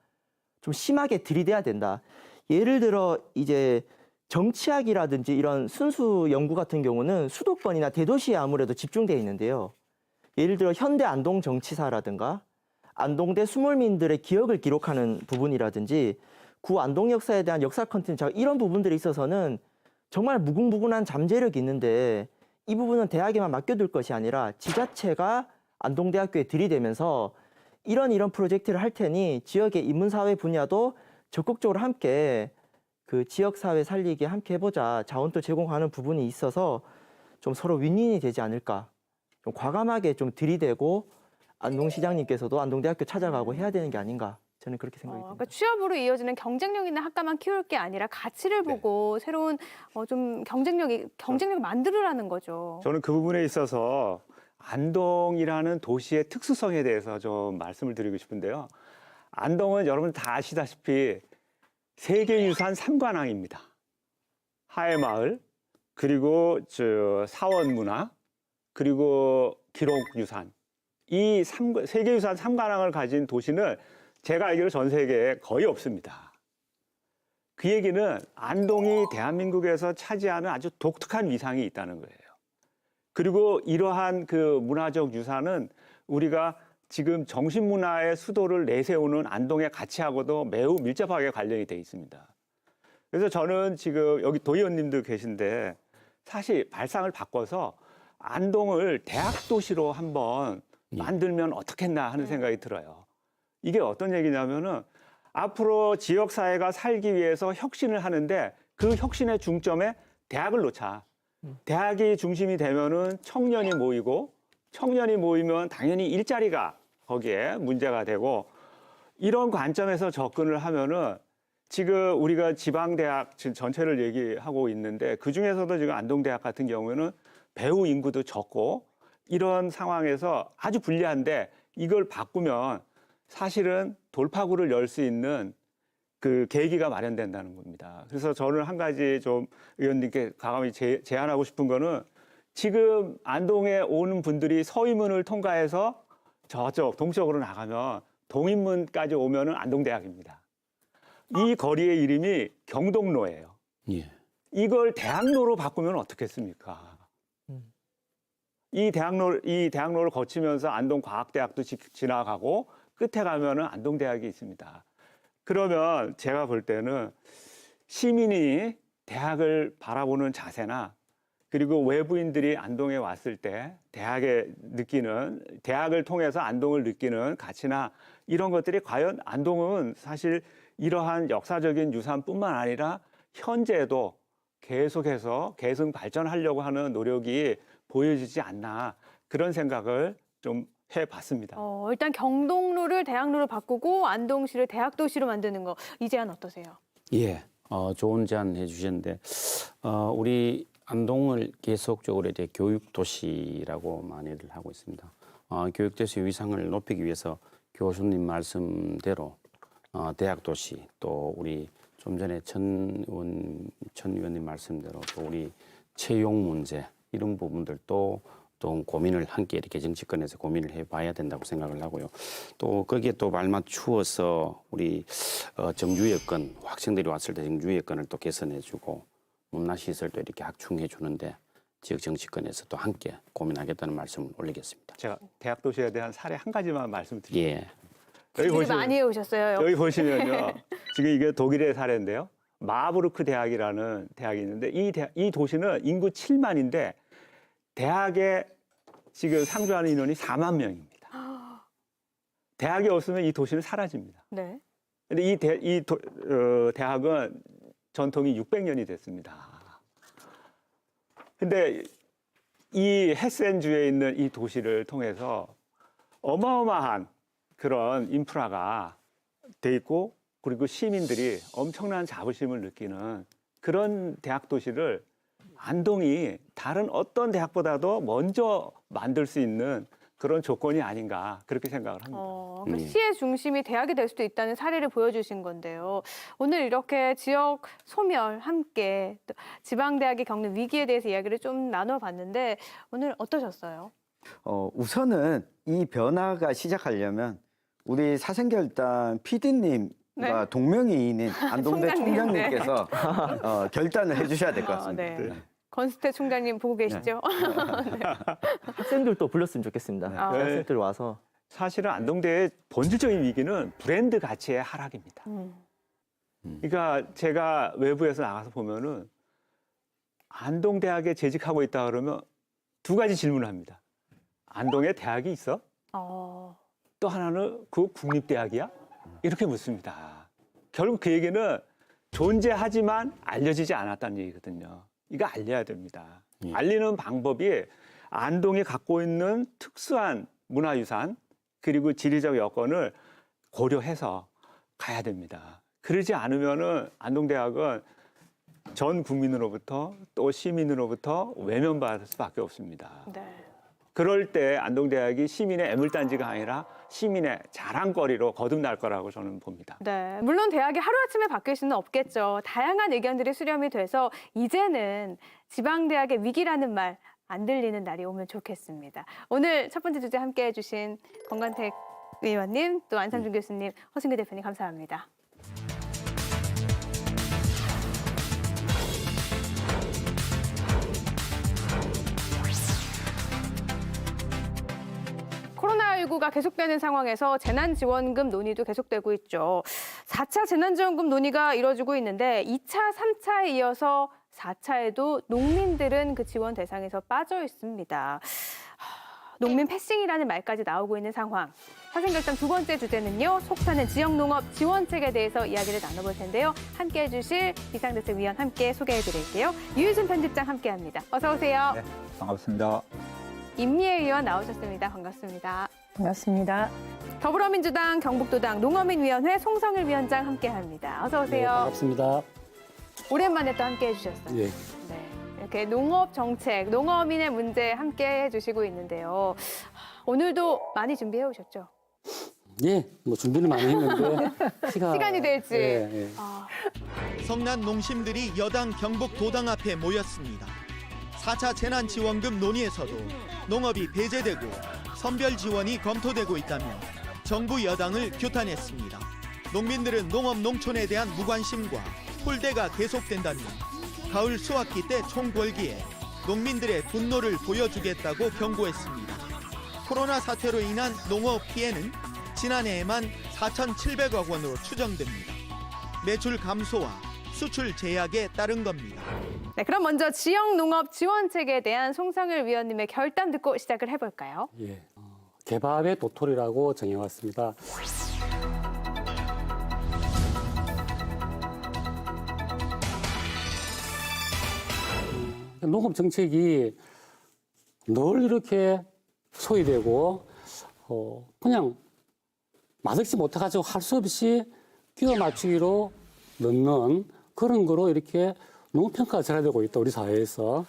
Speaker 7: 좀 심하게 들이대야 된다. 예를 들어 이제 정치학이라든지 이런 순수 연구 같은 경우는 수도권이나 대도시에 아무래도 집중되어 있는데요. 예를 들어 현대 안동 정치사라든가 안동대 수몰민들의 기억을 기록하는 부분이라든지 구 안동 역사에 대한 역사 콘텐츠 이런 부분들에 있어서는 정말 무궁무진한 잠재력이 있는데 이 부분은 대학에만 맡겨둘 것이 아니라 지자체가 안동대학교에 들이대면서 이런 프로젝트를 할 테니 지역의 인문사회 분야도 적극적으로 함께 그 지역 사회 살리기 함께 해보자 자원도 제공하는 부분이 있어서 좀 서로 윈윈이 되지 않을까. 좀 과감하게 좀 들이대고 안동시장님께서도 안동대학교 찾아가고 해야 되는 게 아닌가. 저는 그렇게 생각이 듭니다.
Speaker 1: 그러니까 취업으로 이어지는 경쟁력 있는 학과만 키울 게 아니라 가치를 보고 새로운 좀 경쟁력을 만들으라는 거죠.
Speaker 3: 저는 그 부분에 있어서 안동이라는 도시의 특수성에 대해서 좀 말씀을 드리고 싶은데요. 안동은 여러분 다 아시다시피 세계유산 3관왕입니다. 하회마을, 그리고 사원문화, 그리고 기록유산. 이 세계유산 3관왕을 가진 도시는 제가 알기로 전 세계에 거의 없습니다. 그 얘기는 안동이 대한민국에서 차지하는 아주 독특한 위상이 있다는 거예요. 그리고 이러한 그 문화적 유산은 우리가 지금 정신문화의 수도를 내세우는 안동의 가치하고도 매우 밀접하게 관련이 돼 있습니다. 그래서 저는 지금 여기 도의원님도 계신데 사실 발상을 바꿔서 안동을 대학 도시로 한번 만들면 어떻겠나 하는 생각이 들어요. 이게 어떤 얘기냐면은 앞으로 지역사회가 살기 위해서 혁신을 하는데 그 혁신의 중점에 대학을 놓자. 대학이 중심이 되면은 청년이 모이고 청년이 모이면 당연히 일자리가 거기에 문제가 되고 이런 관점에서 접근을 하면은 지금 우리가 지방대학 전체를 얘기하고 있는데 그중에서도 지금 안동대학 같은 경우에는 배우 인구도 적고 이런 상황에서 아주 불리한데 이걸 바꾸면 사실은 돌파구를 열 수 있는 그 계기가 마련된다는 겁니다. 그래서 저는 한 가지 좀 의원님께 과감히 제안하고 싶은 거는 지금 안동에 오는 분들이 서위문을 통과해서 저쪽 동쪽으로 나가면 동인문까지 오면은 안동대학입니다. 이 거리의 이름이 경동로예요.
Speaker 6: 예.
Speaker 3: 이걸 대학로로 바꾸면 어떻겠습니까? 이 대학로를 거치면서 안동과학대학도 지나가고 끝에 가면은 안동대학이 있습니다. 그러면 제가 볼 때는 시민이 대학을 바라보는 자세나 그리고 외부인들이 안동에 왔을 때 대학을 통해서 안동을 느끼는 가치나 이런 것들이 과연 안동은 사실 이러한 역사적인 유산뿐만 아니라 현재도 계속해서 계승 발전하려고 하는 노력이 보여지지 않나 그런 생각을 좀 해봤습니다.
Speaker 1: 일단 경동로를 대학로로 바꾸고 안동시를 대학도시로 만드는 거 이 제안 어떠세요?
Speaker 6: 예, 좋은 제안 해주셨는데 우리 안동을 계속적으로 이제 교육도시라고 많이들 하고 있습니다. 교육도시 위상을 높이기 위해서 교수님 말씀대로 대학도시 또 우리 좀 전에 천 의원님 말씀대로 또 우리 채용 문제 이런 부분들도 또 고민을 함께 이렇게 정치권에서 고민을 해봐야 된다고 생각을 하고요. 또 거기에 또 발맞추어서 우리 정규여건 학생들이 왔을 때 정규여건을 또 개선해주고 문화시설도 이렇게 확충해 주는데 지역 정치권에서 또 함께 고민하겠다는 말씀을 올리겠습니다.
Speaker 3: 제가 대학 도시에 대한 사례 한 가지만 말씀드릴게요.
Speaker 6: 예.
Speaker 3: 여기
Speaker 1: 준비를 많이 해오셨어요.
Speaker 3: 여기 보시면요. 지금 이게 독일의 사례인데요. 마부르크 대학이라는 대학이 있는데 이 도시는 인구 7만인데 대학에 지금 상주하는 인원이 4만 명입니다. 대학이 없으면 이 도시는 사라집니다.
Speaker 1: 네.
Speaker 3: 근데 대학은 전통이 600년이 됐습니다. 근데 이 헤센주에 있는 이 도시를 통해서 어마어마한 그런 인프라가 돼 있고 그리고 시민들이 엄청난 자부심을 느끼는 그런 대학 도시를 안동이 다른 어떤 대학보다도 먼저 만들 수 있는 그런 조건이 아닌가 그렇게 생각을 합니다.
Speaker 1: 그러니까 시의 중심이 대학이 될 수도 있다는 사례를 보여주신 건데요. 오늘 이렇게 지역 소멸 함께 또 지방대학이 겪는 위기에 대해서 이야기를 좀 나눠봤는데 오늘 어떠셨어요?
Speaker 2: 우선은 이 변화가 시작하려면 우리 사생결단 PD님과
Speaker 1: 네.
Speaker 2: 동명이인인 안동대
Speaker 1: 총장님,
Speaker 2: 총장님께서 결단을 해주셔야 될 것 같습니다.
Speaker 1: 네. 건스테 총장님 보고 계시죠?
Speaker 7: 학생들도 불렀으면 좋겠습니다.
Speaker 1: 네.
Speaker 7: 학생들 와서.
Speaker 3: 사실은 안동대의 본질적인 위기는 브랜드 가치의 하락입니다. 그러니까 제가 외부에서 나가서 보면은 안동대학에 재직하고 있다 그러면 두 가지 질문을 합니다. 안동에 대학이 있어? 또 하나는 그 국립대학이야? 이렇게 묻습니다. 결국 그 얘기는 존재하지만 알려지지 않았다는 얘기거든요. 이거 알려야 됩니다.
Speaker 6: 예.
Speaker 3: 알리는 방법이 안동이 갖고 있는 특수한 문화유산 그리고 지리적 여건을 고려해서 가야 됩니다. 그러지 않으면은 안동대학은 전 국민으로부터 또 시민으로부터 외면받을 수밖에 없습니다.
Speaker 1: 네.
Speaker 3: 그럴 때 안동대학이 시민의 애물단지가 아니라 시민의 자랑거리로 거듭날 거라고 저는 봅니다.
Speaker 1: 네, 물론 대학이 하루아침에 바뀔 수는 없겠죠. 다양한 의견들이 수렴이 돼서 이제는 지방대학의 위기라는 말 안 들리는 날이 오면 좋겠습니다. 오늘 첫 번째 주제 함께해 주신 권관택 의원님, 또 안상준 교수님, 허승규 대표님 감사합니다. 코로나19가 계속되는 상황에서 재난지원금 논의도 계속되고 있죠. 4차 재난지원금 논의가 이뤄지고 있는데 2차, 3차에 이어서 4차에도 농민들은 그 지원 대상에서 빠져 있습니다. 농민 패싱이라는 말까지 나오고 있는 상황. 사생결단 두 번째 주제는요. 속타는 지역농업 지원책에 대해서 이야기를 나눠볼 텐데요. 함께해 주실 비상대책위원 함께 소개해드릴게요. 유유순 편집장 함께합니다. 어서 오세요.
Speaker 8: 네, 반갑습니다.
Speaker 1: 임미애 의원 나오셨습니다. 반갑습니다.
Speaker 9: 반갑습니다.
Speaker 1: 더불어민주당 경북도당 농어민위원회 송성일 위원장 함께합니다. 어서 오세요.
Speaker 6: 반갑습니다.
Speaker 1: 오랜만에 또 함께해 주셨어요.
Speaker 6: 예.
Speaker 1: 네, 이렇게 농업 정책, 농어민의 문제 함께해 주시고 있는데요. 오늘도 많이 준비해 오셨죠?
Speaker 6: 예, 뭐 준비를 많이 했는데
Speaker 1: 시간이 될지.
Speaker 6: 예, 예.
Speaker 1: 아,
Speaker 10: 성난 농심들이 여당 경북도당 앞에 모였습니다. 4차 재난지원금 논의에서도 농업이 배제되고 선별 지원이 검토되고 있다며 정부 여당을 규탄했습니다. 농민들은 농업 농촌에 대한 무관심과 홀대가 계속된다며 가을 수확기 때 총궐기에 농민들의 분노를 보여주겠다고 경고했습니다. 코로나 사태로 인한 농업 피해는 지난해에만 4,700억 원으로 추정됩니다. 매출 감소와 수출 제약에 따른 겁니다.
Speaker 1: 네, 그럼 먼저 지역농업 지원책에 대한 송성일 위원님의 결단 듣고 시작을 해볼까요?
Speaker 11: 예, 개밥의 도토리라고 정해왔습니다. 농업 정책이 늘 이렇게 소외되고 그냥 맛없이 못해가지고 할 수 없이 끼워 맞추기로 넣는 그런 거로 이렇게 너무 평가가 절하되고 있다 우리 사회에서.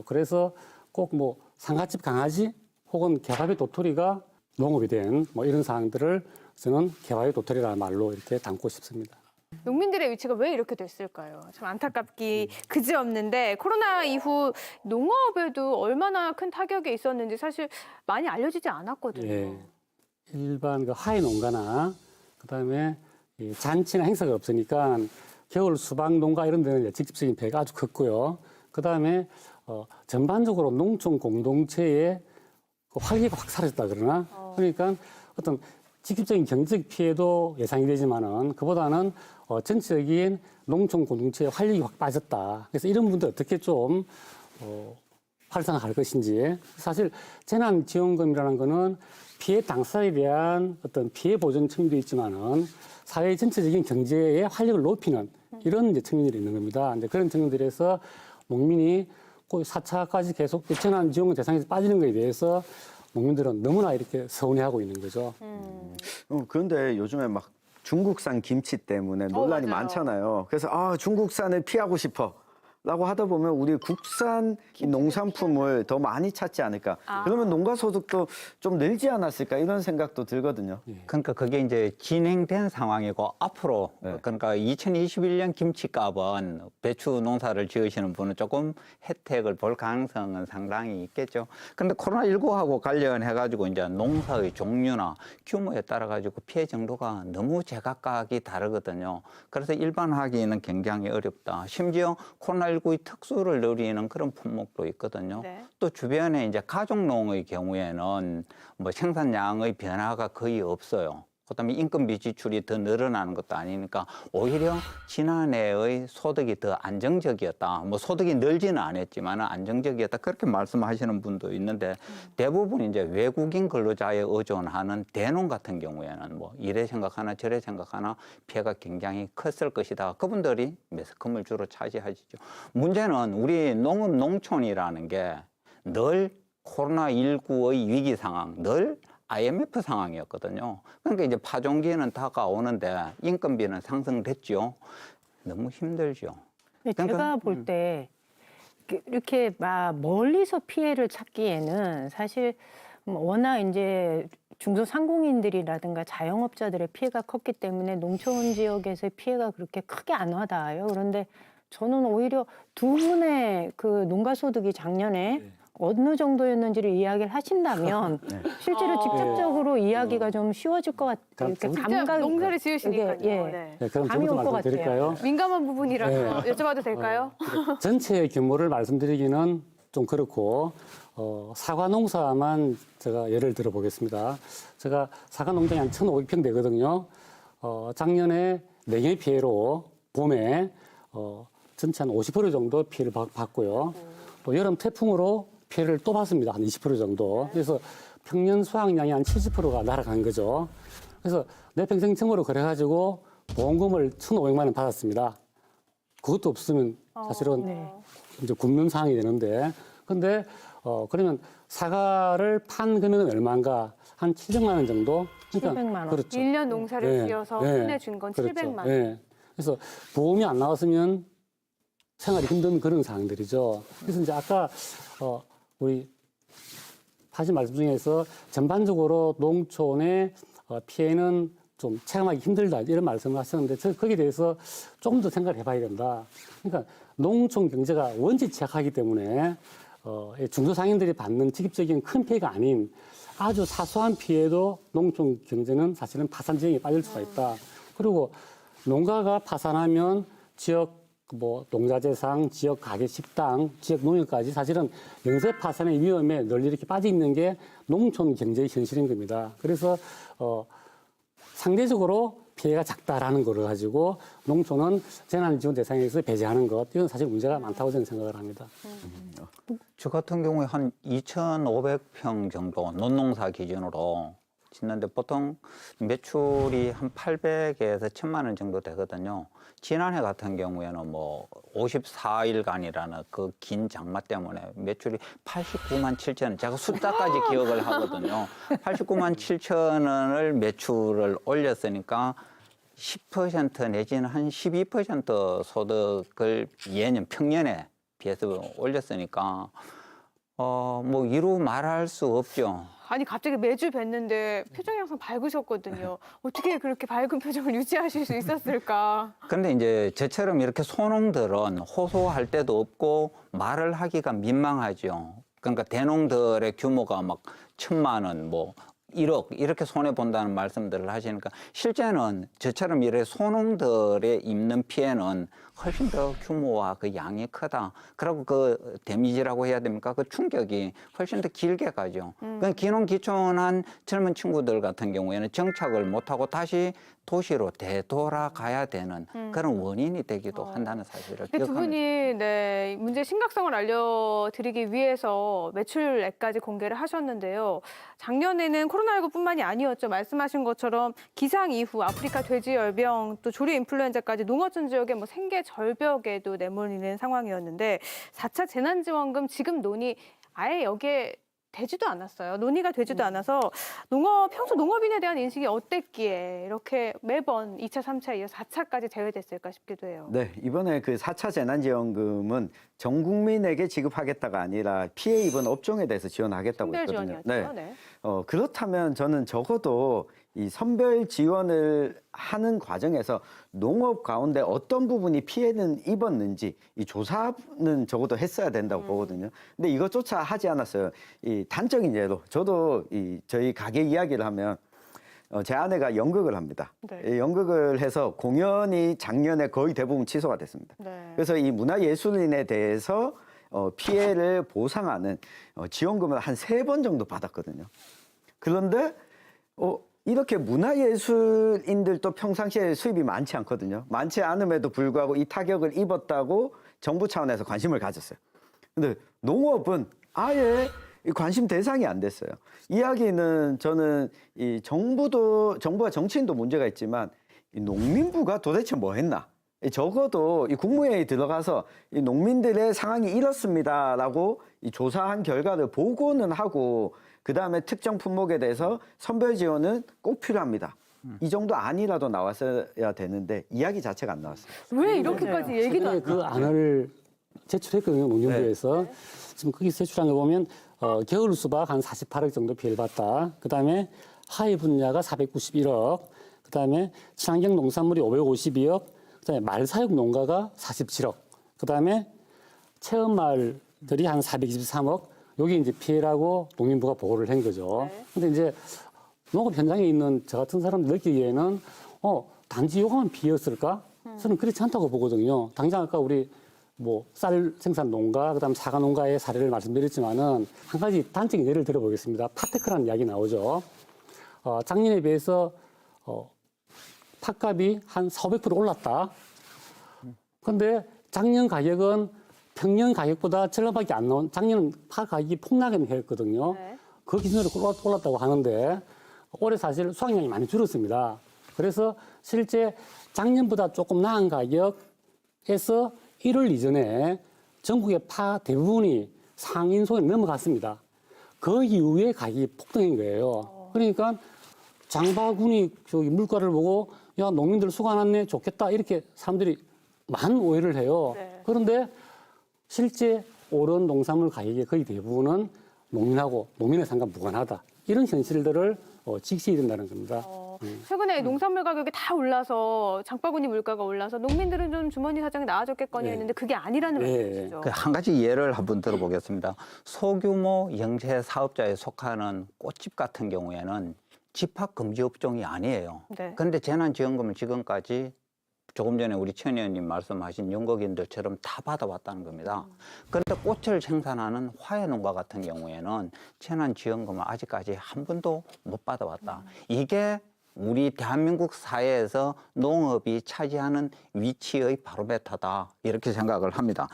Speaker 11: 그래서 꼭 뭐 상갓집 강아지 혹은 개밥의 도토리가 농업이 된 뭐 이런 상황들을 저는 개밥의 도토리라는 말로 이렇게 담고 싶습니다.
Speaker 1: 농민들의 위치가 왜 이렇게 됐을까요? 참 안타깝기 그지없는데 코로나 이후 농업에도 얼마나 큰 타격이 있었는지 사실 많이 알려지지 않았거든요.
Speaker 11: 예. 일반 그 하이 농가나 그다음에 이 잔치나 행사가 없으니까 겨울 수박 농가 이런 데는 이제 직접적인 피해가 아주 컸고요. 그다음에 전반적으로 농촌 공동체의 그 활기가 확 사라졌다 그러나 그러니까 어떤 직접적인 경제적 피해도 예상이 되지만은 그보다는 전체적인 농촌 공동체의 활력이 확 빠졌다. 그래서 이런 분들 어떻게 좀 활성화할 것인지. 사실 재난지원금이라는 거는 피해 당사자에 대한 어떤 피해 보전 측면도 있지만은 사회 전체적인 경제의 활력을 높이는 이런 이제 측면이 있는 겁니다. 이제 그런 측면들에서 농민이 꼭 4차까지 계속 재난지원금 대상에서 빠지는 것에 대해서 농민들은 너무나 이렇게 서운해하고 있는 거죠.
Speaker 2: 그런데 요즘에 막 중국산 김치 때문에 논란이
Speaker 1: 맞아요.
Speaker 2: 많잖아요. 그래서 중국산을 피하고 싶어. 라고 하다 보면 우리 국산 이 농산품을 더 많이 찾지 않을까. 그러면 농가 소득도 좀 늘지 않았을까 이런 생각도 들거든요.
Speaker 8: 그러니까 그게 이제 진행된 상황이고 앞으로 그러니까 2021년 김치값은 배추 농사를 지으시는 분은 조금 혜택을 볼 가능성은 상당히 있겠죠. 그런데 코로나19하고 관련해 가지고 이제 농사의 종류나 규모에 따라 가지고 피해 정도가 너무 제각각이 다르거든요. 그래서 일반화하기는 굉장히 어렵다. 심지어 코로나19의 특수를 누리는 그런 품목도 있거든요.
Speaker 1: 네.
Speaker 8: 또 주변에 이제 가족농의 경우에는 뭐 생산량의 변화가 거의 없어요. 그다음에 인건비 지출이 더 늘어나는 것도 아니니까 오히려 지난해의 소득이 더 안정적이었다. 뭐 소득이 늘지는 않았지만 안정적이었다. 그렇게 말씀하시는 분도 있는데 대부분 이제 외국인 근로자에 의존하는 대농 같은 경우에는 뭐 이래 생각하나 저래 생각하나 피해가 굉장히 컸을 것이다. 그분들이 매스컴을 주로 차지하시죠. 문제는 우리 농업 농촌이라는 게 늘 코로나19의 위기 상황, 늘 IMF 상황이었거든요. 그러니까 이제 파종기는 다가오는데 인건비는 상승됐죠. 너무 힘들죠. 그러니까,
Speaker 9: 제가 볼 때 이렇게 막 멀리서 피해를 찾기에는 사실 워낙 이제 중소상공인들이라든가 자영업자들의 피해가 컸기 때문에 농촌 지역에서의 피해가 그렇게 크게 안 와닿아요. 그런데 저는 오히려 두 분의 그 농가 소득이 작년에 어느 정도였는지를 이야기를 하신다면 실제로 직접적으로 이야기가 좀 쉬워질 것 같아요.
Speaker 11: 직접
Speaker 1: 직접 농사를 지으시니까요.
Speaker 9: 예.
Speaker 1: 네.
Speaker 11: 네, 그럼
Speaker 9: 감이
Speaker 11: 저부터
Speaker 9: 올것
Speaker 11: 말씀드릴까요?
Speaker 1: 민감한 부분이라서 여쭤봐도 될까요?
Speaker 11: 전체 규모를 말씀드리기는 좀 그렇고 사과 농사만 제가 예를 들어 보겠습니다. 제가 사과 농장이 한 1,500평 되거든요. 작년에 냉해 피해로 봄에 전체 한 50% 정도 피해를 받고요. 또 여름 태풍으로 피해를 또 받습니다. 한 20% 정도. 그래서 평년 수확량이 한 70%가 날아간 거죠. 그래서 내 평생 처음으로 그래가지고 보험금을 1,500만 원 받았습니다. 그것도 없으면 사실은 이제 굶는 상황이 되는데, 근데 그러면 사과를 판 금액은 얼마인가? 한 700만 원 정도?
Speaker 9: 700만 원.
Speaker 11: 그렇죠.
Speaker 1: 1년 농사를 지어서 끝내준 건
Speaker 11: 그렇죠.
Speaker 1: 700만 원.
Speaker 11: 네. 그래서 보험이 안 나왔으면 생활이 힘든 그런 상황들이죠. 그래서 이제 아까 우리 하신 말씀 중에서 전반적으로 농촌의 피해는 좀 체감하기 힘들다 이런 말씀을 하셨는데 저 거기에 대해서 조금 더 생각을 해봐야 된다. 그러니까 농촌 경제가 원체 취약하기 때문에 중소상인들이 받는 직접적인 큰 피해가 아닌 아주 사소한 피해도 농촌 경제는 사실은 파산 지형에 빠질 수가 있다. 그리고 농가가 파산하면 지역 뭐 농자재상, 지역 가게 식당, 지역 농협까지 사실은 영세 파산의 위험에 널리 이렇게 빠져 있는 게 농촌 경제의 현실인 겁니다. 그래서 상대적으로 피해가 작다라는 거를 가지고 농촌은 재난지원 대상에서 배제하는 것, 이건 사실 문제가 많다고 저는 생각을 합니다.
Speaker 8: 저 같은 경우에 한 2,500평 정도 논농사 기준으로 짓는데 보통 매출이 한 800에서 1,000만 원 정도 되거든요. 지난해 같은 경우에는 뭐 54일간이라는 그 긴 장마 때문에 매출이 89만 7천 원. 제가 숫자까지 기억을 하거든요. 89만 7천 원을 매출을 올렸으니까 10% 내지는 한 12% 소득을 예년 평년에 비해서 올렸으니까 뭐 이루 말할 수 없죠.
Speaker 1: 아니 갑자기 매주 뵀는데 표정이 항상 밝으셨거든요. 어떻게 그렇게 밝은 표정을 유지하실 수 있었을까?
Speaker 8: 근데 이제 저처럼 이렇게 소농들은 호소할 데도 없고 말을 하기가 민망하죠. 그러니까 대농들의 규모가 막 1,000만 원, 뭐 1억 이렇게 손해 본다는 말씀들을 하시니까 실제는 저처럼 이렇게 소농들의 입는 피해는 훨씬 더 규모와 그 양이 크다. 그리고 그 데미지라고 해야 됩니까? 그 충격이 훨씬 더 길게 가죠. 그러니까 기농기촌한 젊은 친구들 같은 경우에는 정착을 못하고 다시 도시로 되돌아가야 되는 그런 원인이 되기도 한다는 사실을
Speaker 1: 근데 두
Speaker 8: 기억합니다.
Speaker 1: 분이 네, 문제의 심각성을 알려드리기 위해서 매출액까지 공개를 하셨는데요. 작년에는 코로나19뿐만이 아니었죠. 말씀하신 것처럼 기상 이후 아프리카 돼지열병 또 조류 인플루엔자까지 농어촌 지역의 뭐 생계 절벽에도 내몰리는 상황이었는데 4차 재난지원금 지금 논의 아예 여기에 되지도 않았어요. 논의가 되지도 않아서 평소 농업인에 대한 인식이 어땠기에 이렇게 매번 2차, 3차 이어 4차까지 제외됐을까 싶기도 해요.
Speaker 2: 네, 이번에 그 4차 재난지원금은 전 국민에게 지급하겠다가 아니라 피해 입은 업종에 대해서 지원하겠다고
Speaker 1: 선별
Speaker 2: 했거든요.
Speaker 1: 지원이었죠. 네.
Speaker 2: 그렇다면 저는 적어도 이 선별 지원을 하는 과정에서 농업 가운데 어떤 부분이 피해는 입었는지 이 조사는 적어도 했어야 된다고 보거든요. 근데 이것조차 하지 않았어요. 이 단적인 예로 저도 저희 가게 이야기를 하면 제 아내가 연극을 합니다.
Speaker 1: 네.
Speaker 2: 연극을 해서 공연이 작년에 거의 대부분 취소가 됐습니다.
Speaker 1: 네.
Speaker 2: 그래서 이 문화예술인에 대해서 피해를 보상하는 지원금을 한 3번 정도 받았거든요. 그런데 이렇게 문화예술인들도 평상시에 수입이 많지 않거든요. 많지 않음에도 불구하고 이 타격을 입었다고 정부 차원에서 관심을 가졌어요. 근데 농업은 아예 이 관심 대상이 안 됐어요. 이야기는 저는 이 정부와 정치인도 문제가 있지만 이 농민부가 도대체 뭐 했나? 적어도 이 국무회의에 들어가서 이 농민들의 상황이 이렇습니다라고 이 조사한 결과를 보고는 하고 그 다음에 특정 품목에 대해서 선별 지원은 꼭 필요합니다. 이 정도 안이라도 나왔어야 되는데 이야기 자체가 안 나왔어요.
Speaker 1: 왜 이렇게까지 얘기도 안
Speaker 11: 그 안을 제출했거든요, 농림부에서. 지금 거기 제출한 거 보면 겨울 수박 한 48억 정도 피해를 봤다. 그다음에 하이 분야가 491억. 그다음에 친환경 농산물이 552억. 그다음에 말사육 농가가 47억. 그다음에 체험마을들이 한 423억. 여기 이제 피해라고 농림부가 보고를 한 거죠. 근데 이제 농업 현장에 있는 저 같은 사람들 느끼기에는 단지 요거만 비었을까? 저는 그렇지 않다고 보거든요. 당장 아까 우리 뭐 쌀 생산 농가, 그다음 사과 농가의 사례를 말씀드렸지만은 한 가지 단적인 예를 들어보겠습니다. 팥테크라는 이야기 나오죠. 작년에 비해서 팥값이 한 400% 올랐다. 그런데 작년 가격은 평년 가격보다 절반밖에 안 나온, 작년은 팥 가격이 폭락은 했거든요. 그 기준으로 올랐다고 하는데 올해 사실 수확량이 많이 줄었습니다. 그래서 실제 작년보다 조금 나은 가격에서 1월 이전에 전국의 파 대부분이 상인소에 넘어갔습니다. 그 이후에 가격이 폭등한 거예요. 그러니까 장바구니 저기 물가를 보고 야 농민들 수가 났네 좋겠다 이렇게 사람들이 많은 오해를 해요. 그런데 실제 오른 농산물 가격의 거의 대부분은 농민하고 농민의 상과 무관하다. 이런 현실들을 직시해야 된다는 겁니다.
Speaker 1: 최근에 농산물 가격이 다 올라서 장바구니 물가가 올라서 농민들은 좀 주머니 사정이 나아졌겠거니 했는데 그게 아니라는 말씀이시죠.
Speaker 8: 한 가지 예를 한번 들어보겠습니다. 소규모 영세 사업자에 속하는 꽃집 같은 경우에는 집합 금지 업종이 아니에요. 그런데 재난지원금을 지금까지 조금 전에 우리 천 의원님 말씀하신 연극인들처럼 다 받아왔다는 겁니다. 그런데 꽃을 생산하는 화훼농가 같은 경우에는 재난지원금을 아직까지 한 번도 못 받아왔다. 이게 우리 대한민국 사회에서 농업이 차지하는 위치의 바로메터다 이렇게 생각을 합니다.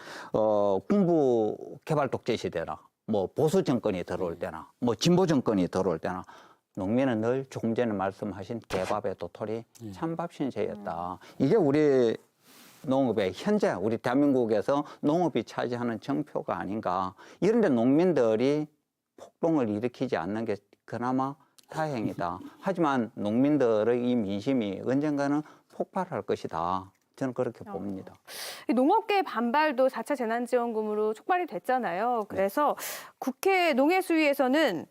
Speaker 8: 군부개발독재 시대나 뭐 보수 정권이 들어올 때나 뭐 진보 정권이 들어올 때나 농민은 늘 조금 전에 말씀하신 개밥의 도토리 찬밥 신세였다. 이게 우리 농업의 현재 우리 대한민국에서 농업이 차지하는 정표가 아닌가. 이런데 농민들이 폭동을 일으키지 않는 게 그나마 다행이다. 하지만 농민들의 이 민심이 언젠가는 폭발할 것이다. 저는 그렇게 봅니다.
Speaker 1: 농업계의 반발도 4차 재난지원금으로 촉발이 됐잖아요. 그래서 국회 농해수위에서는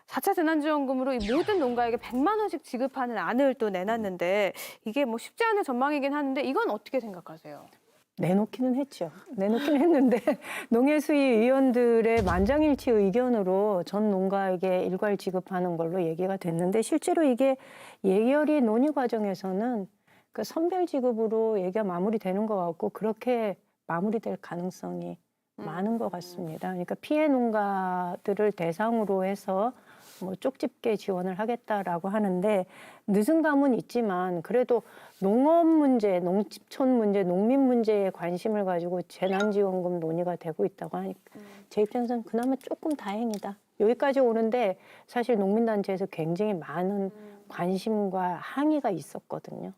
Speaker 1: 4차 재난지원금으로 이 모든 농가에게 100만 원씩 지급하는 안을 또 내놨는데 이게 뭐 쉽지 않은 전망이긴 하는데 이건 어떻게 생각하세요?
Speaker 9: 내놓기는 했죠. 내놓기는 했는데 농해수위 위원들의 만장일치 의견으로 전 농가에게 일괄 지급하는 걸로 얘기가 됐는데 실제로 이게 예결위 논의 과정에서는 그 선별 지급으로 얘기가 마무리되는 것 같고 그렇게 마무리될 가능성이 많은 것 같습니다. 그러니까 피해 농가들을 대상으로 해서 뭐 쪽집게 지원을 하겠다라고 하는데 늦은 감은 있지만 그래도 농업 문제, 농집촌 문제, 농민 문제에 관심을 가지고 재난지원금 논의가 되고 있다고 하니까 제 입장에서는 그나마 조금 다행이다. 여기까지 오는데 사실 농민단체에서 굉장히 많은 관심과 항의가 있었거든요.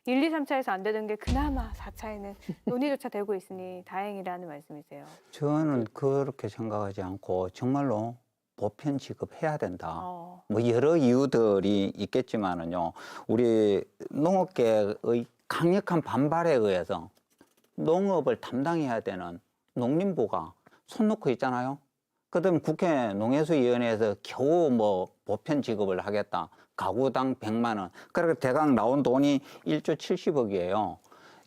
Speaker 1: 1, 2, 3차에서 안 되던 게 그나마 4차에는 논의조차 되고 있으니 다행이라는 말씀이세요.
Speaker 8: 저는 그렇게 생각하지 않고 정말로 보편 지급해야 된다. 뭐 여러 이유들이 있겠지만은요. 우리 농업계의 강력한 반발에 의해서 농업을 담당해야 되는 농림부가 손 놓고 있잖아요. 그다음에 국회 농해수위원회에서 겨우 뭐 보편 지급을 하겠다. 가구당 100만 원. 그러니까 대강 나온 돈이 1조 70억이에요.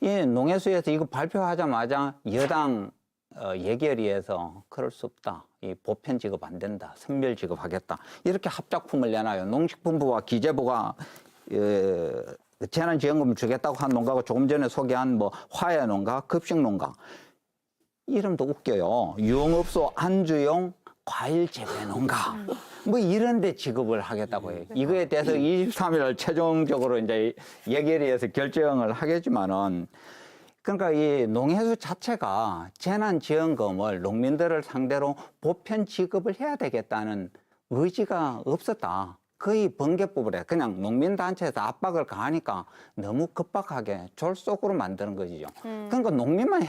Speaker 8: 이 농해수에서 이거 발표하자마자 여당 예결위에서 그럴 수 없다. 이 보편 지급 안 된다. 선별 지급하겠다. 이렇게 합작품을 내놔요. 농식품부와 기재부가 재난지원금을 주겠다고 한 농가가 조금 전에 소개한 뭐 화훼농가, 급식농가. 이름도 웃겨요. 유흥업소 안주용 과일 재배 농가 뭐 이런 데 지급을 하겠다고 해요. 이거에 대해서 23일 최종적으로 이제 예결위에서 결정을 하겠지만은 그러니까 이 농해수 자체가 재난지원금을 농민들을 상대로 보편 지급을 해야 되겠다는 의지가 없었다. 거의 번개법을 그냥 농민단체에서 압박을 가하니까 너무 급박하게 졸속으로 만드는 것이죠. 그러니까 농민만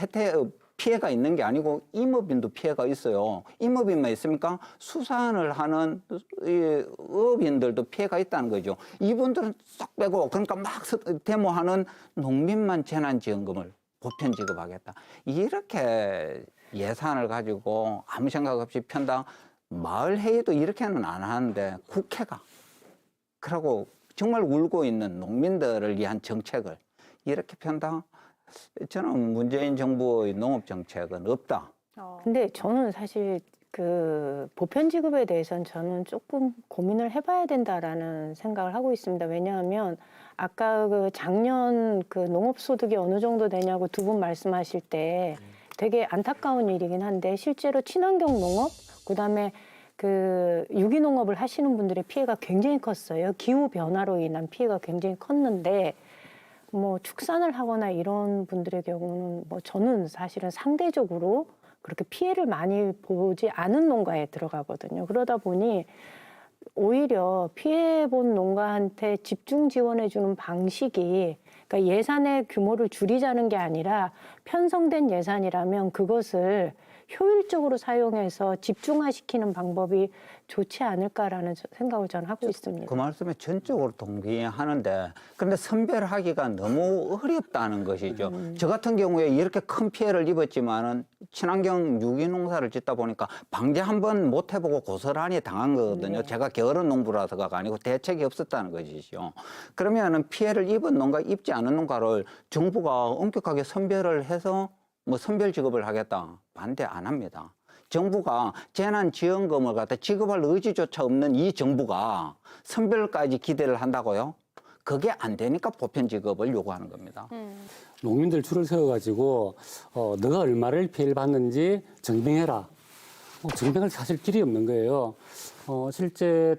Speaker 8: 피해가 있는 게 아니고 임업인도 피해가 있어요. 임업인만 있습니까? 수산을 하는 이 어업인들도 피해가 있다는 거죠. 이분들은 쏙 빼고 그러니까 막 데모하는 농민만 재난지원금을 보편 지급하겠다. 이렇게 예산을 가지고 아무 생각 없이 편다. 마을 회의도 이렇게는 안 하는데 국회가 그러고 정말 울고 있는 농민들을 위한 정책을 이렇게 편다. 저는 문재인 정부의 농업 정책은 없다.
Speaker 9: 근데 저는 사실 그 보편 지급에 대해서는 저는 조금 고민을 해봐야 된다라는 생각을 하고 있습니다. 왜냐하면 아까 그 작년 그 농업 소득이 어느 정도 되냐고 두 분 말씀하실 때 되게 안타까운 일이긴 한데 실제로 친환경 농업 그다음에 그 유기농업을 하시는 분들의 피해가 굉장히 컸어요. 기후 변화로 인한 피해가 굉장히 컸는데 뭐 축산을 하거나 이런 분들의 경우는 뭐 저는 사실은 상대적으로 그렇게 피해를 많이 보지 않은 농가에 들어가거든요. 그러다 보니 오히려 피해본 농가한테 집중 지원해주는 방식이 그러니까 예산의 규모를 줄이자는 게 아니라 편성된 예산이라면 그것을 효율적으로 사용해서 집중화시키는 방법이 좋지 않을까라는 생각을 저는 하고 있습니다.
Speaker 8: 그 말씀에 전적으로 동의하는데 그런데 선별하기가 너무 어렵다는 것이죠. 저 같은 경우에 이렇게 큰 피해를 입었지만은 친환경 유기농사를 짓다 보니까 방제 한번 못 해보고 고스란히 당한 거거든요. 제가 게으른 농부라서가 아니고 대책이 없었다는 것이죠. 그러면은 피해를 입은 농가, 입지 않은 농가를 정부가 엄격하게 선별을 해서 뭐 선별 지급을 하겠다. 반대 안 합니다. 정부가 재난지원금을 갖다 지급할 의지조차 없는 이 정부가 선별까지 기대를 한다고요? 그게 안 되니까 보편 지급을 요구하는 겁니다.
Speaker 11: 농민들 줄을 세워가지고 너가 얼마를 피해를 받는지 증명해라. 증명할 사실 길이 없는 거예요. 실제